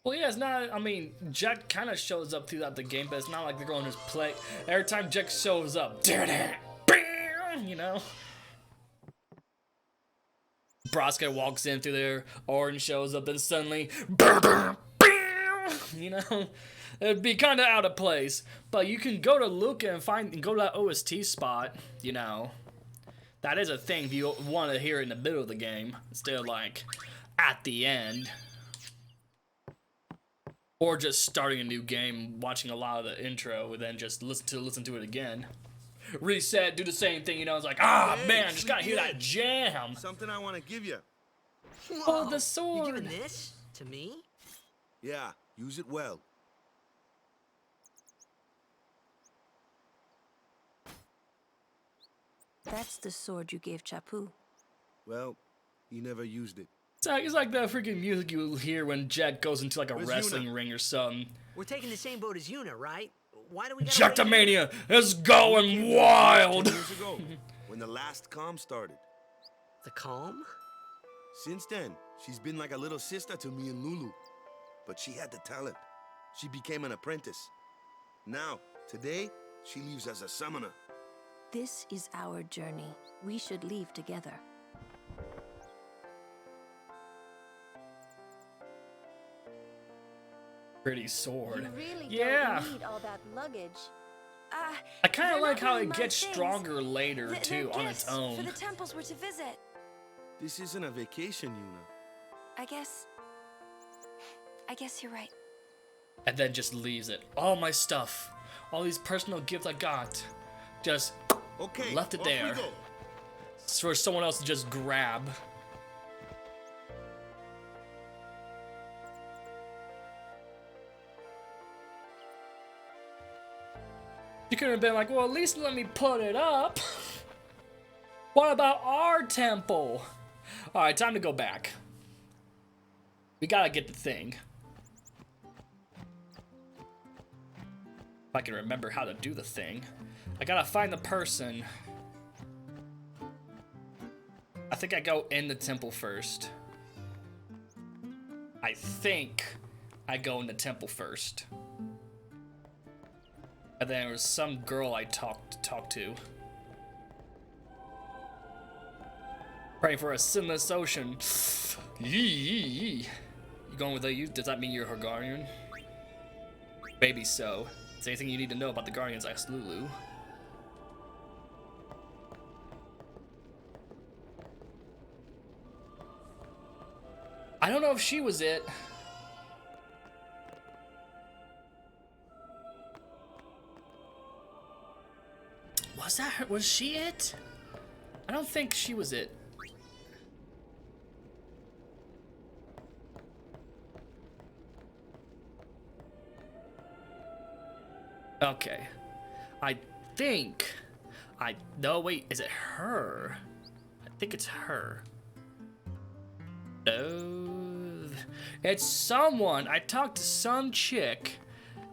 Well, yeah, it's not. I mean, Jack kind of shows up throughout the game, but it's not like they're going to just play. Every time Jack shows up, you know. Broska walks in through there, Orange shows up, and suddenly, you know, it'd be kind of out of place. But you can go to Luca and go to that OST spot, you know. That is a thing if you want to hear it in the middle of the game instead of like at the end. Or just starting a new game, watching a lot of the intro, and then just listen to it again. Reset, do the same thing, you know, it's like, Hey, man, just gotta hear that sleepyhead. jam. Something I want to give you. Oh, the sword. You giving this to me? Yeah, use it well. That's the sword you gave Chapu. Well, he never used it. It's like that freaking music you hear when Jack goes into like a Where's wrestling Yuna? ring or something. We're taking the same boat as Yuna, right? Why do we gotta wait? Jackamania is going wild. 10 years ago, when the last calm started. The calm? Since then, she's been like a little sister to me and Lulu. But she had the talent. She became an apprentice. Now, today, she leaves as a summoner. This is our journey. We should leave together. Pretty sword. You really Yeah. don't need all that luggage. I kind They're of like not how really it my gets things. stronger later They're too on its gifts for own. the temples we're to visit. This isn't a vacation, Yuna. I guess you're right. And then just leaves it. All my stuff, all these personal gifts I got, just Okay, left it off we there go. for someone else to just grab. You could have been like, well, at least let me put it up. What about our temple? All right, time to go back. We gotta get the thing. If I can remember how to do the thing. I gotta find the person. I think I go in the temple first. I think I go in the temple first. And then there was some girl I talked to. Praying for a sinless ocean. Yee. You going with you? Does that mean you're her guardian? Maybe so. Is there anything you need to know about the Guardians? Asked Lulu. I don't know if she was it. Was that her? Was she it? I don't think she was it. Okay. No, wait, is it her? I think it's her. No. It's someone. I talked to some chick,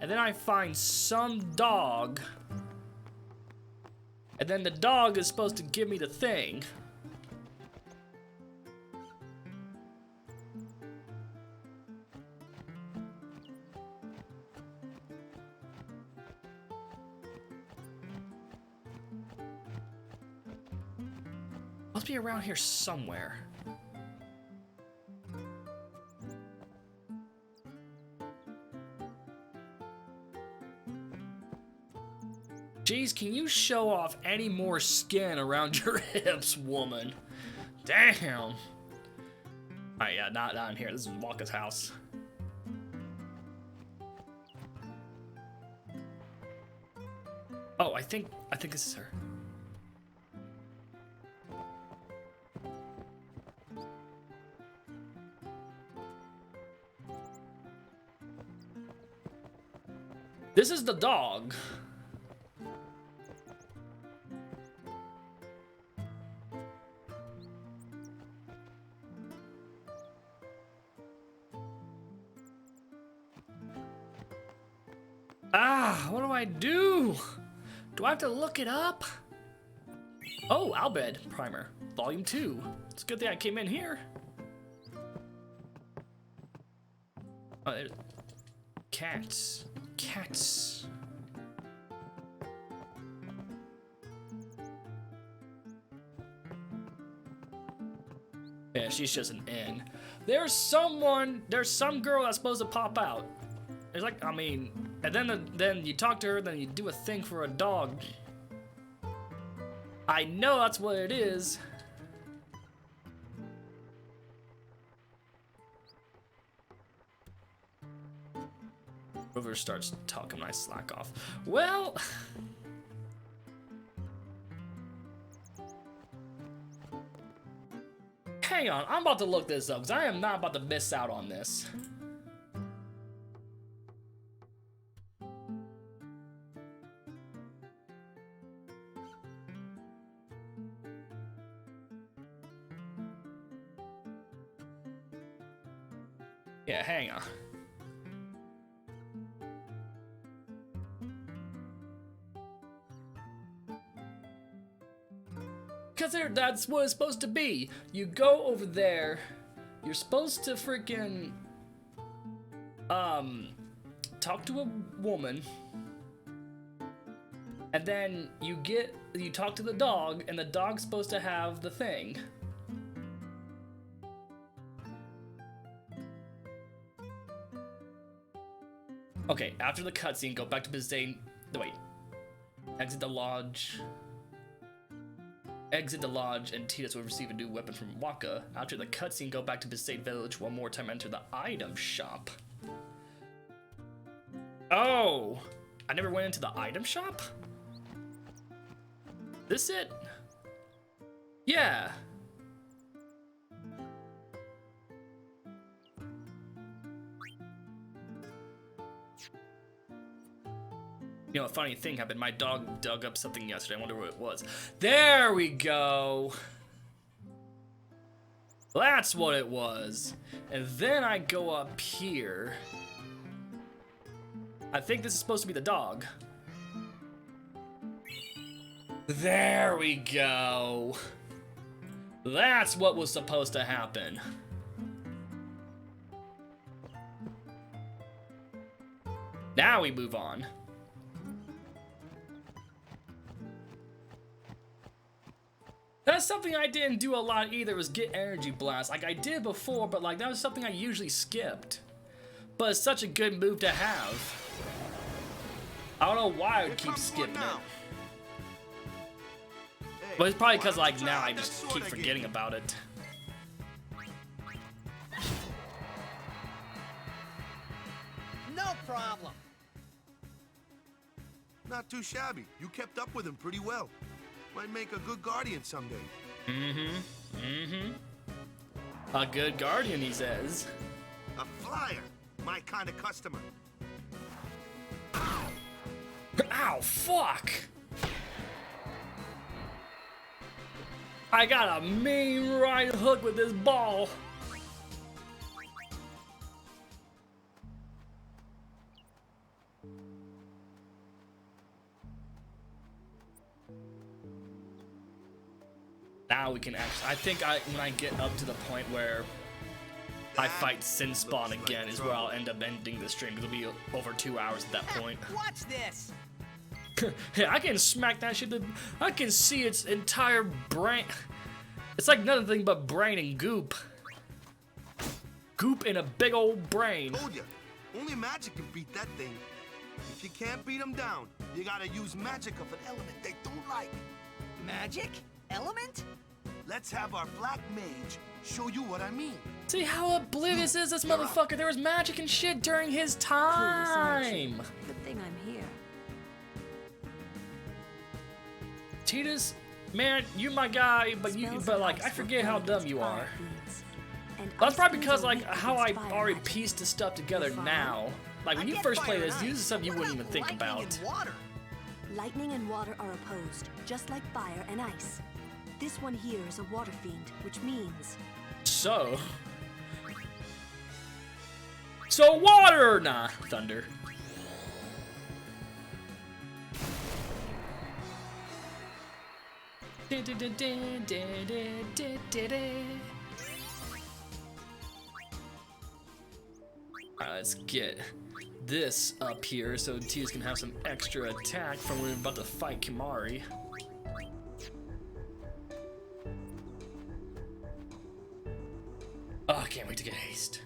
and then I find some dog. And then the dog is supposed to give me the thing. Must be around here somewhere. Jeez, can you show off any more skin around your hips, woman? Damn. Alright, yeah, not in here. This is Waka's house. Oh, I think this is her. This is the dog. What do I do? Do I have to look it up? Oh, Albed Primer, Volume 2. It's a good thing I came in here. Cats. Cats. Yeah, she's just an N. There's some girl that's supposed to pop out. It's like, I mean, and then you talk to her, then you do a thing for a dog. I know that's what it is. Rover starts talking, I slack off. Well, hang on, I'm about to look this up because I am not about to miss out on this. Yeah, hang on. Because that's what it's supposed to be. You go over there, you're supposed to freaking talk to a woman, and then you talk to the dog, and the dog's supposed to have the thing. Okay, after the cutscene, go back to Bisane. No, wait. Exit the lodge. Exit the lodge, and Tidus will receive a new weapon from Waka. After the cutscene, go back to Bisane Village one more time. Enter the item shop. Oh, I never went into the item shop. This it? Yeah. You know, a funny thing happened. My dog dug up something yesterday. I wonder what it was. There we go. That's what it was. And then I go up here. I think this is supposed to be the dog. There we go. That's what was supposed to happen. Now we move on. That's something I didn't do a lot either, was get energy blast. Like I did before, but like that was something I usually skipped. But it's such a good move to have. I don't know why I would keep skipping it. But it's probably because like now I just keep forgetting about it. No problem. Not too shabby. You kept up with him pretty well. Might make a good guardian someday. A good guardian, he says. A flyer. My kind of customer. Ow, fuck! I got a mean right hook with this ball. Now we can actually, I think when I get up to the point where I fight Sin Spawn again is where I'll end up ending the stream. It'll be over 2 hours at that point. Watch this. Yeah, I can smack that shit. I can see its entire brain. It's like nothing but brain and goop. Goop in a big old brain. Told ya, only magic can beat that thing. If you can't beat him down, You gotta use magic of an element they don't like. Magic? Element? Let's have our black mage show you what I mean. See how oblivious is this motherfucker? There was magic and shit during his time. Good thing I'm here. Tidus, man, you my guy, but like I forget how dumb you are. That's probably because like how I already pieced the stuff together now. Like when you first play this, these are stuff you wouldn't even think about. Lightning and water are opposed, just like fire and ice. This one here is a water fiend, which means... So water! Nah, thunder. Alright, let's get this up here so Tidus can have some extra attack from when we're about to fight Kimahri. Oh, I can't wait to get haste.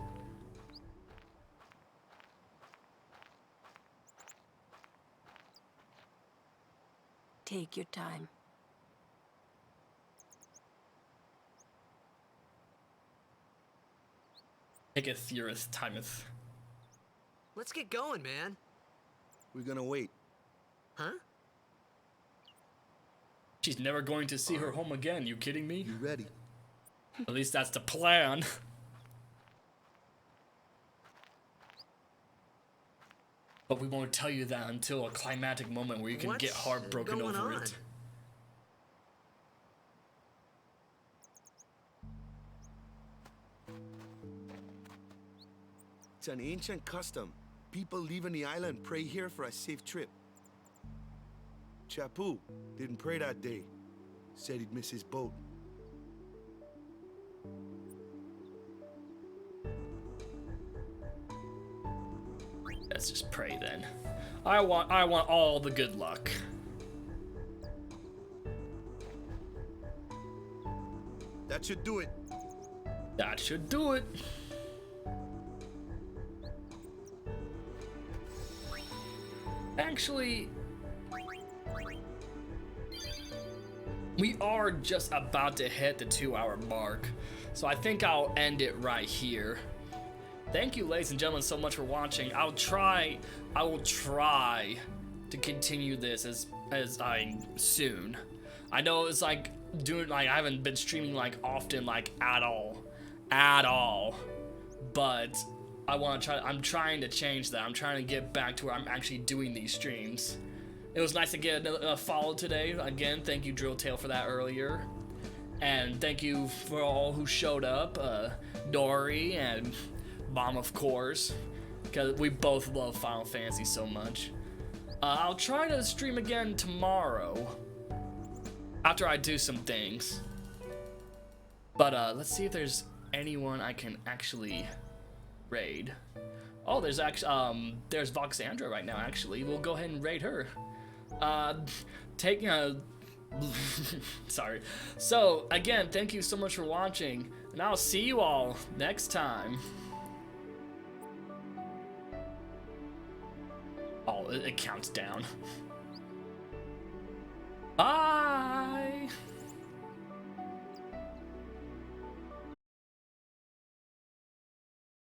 Take your time. Taketh Eurith timeth. Let's get going, man. We're gonna wait. Huh? She's never going to see her home again, you kidding me? You ready? At least that's the plan. But we won't tell you that until a climatic moment where you can get heartbroken over it. It's an ancient custom. People leaving the island pray here for a safe trip. Chappu didn't pray that day. Said he'd miss his boat. Let's just pray then. I want all the good luck. That should do it. That should do it. Actually, we are just about to hit the 2-hour mark, so I think I'll end it right here. Thank you, ladies and gentlemen, so much for watching. I will try to continue this as I soon. I know it's like I haven't been streaming like often, like at all, but I'm trying to change that. I'm trying to get back to where I'm actually doing these streams. It was nice to get a follow today. Again, thank you, Drilltail, for that earlier. And thank you for all who showed up. Dory and Mom, of course. Because we both love Final Fantasy so much. I'll try to stream again tomorrow. After I do some things. But let's see if there's anyone I can actually raid. Oh, there's actually there's Voxandra right now. Actually, we'll go ahead and raid her. Taking a sorry. So again, thank you so much for watching, and I'll see you all next time. Oh, it counts down.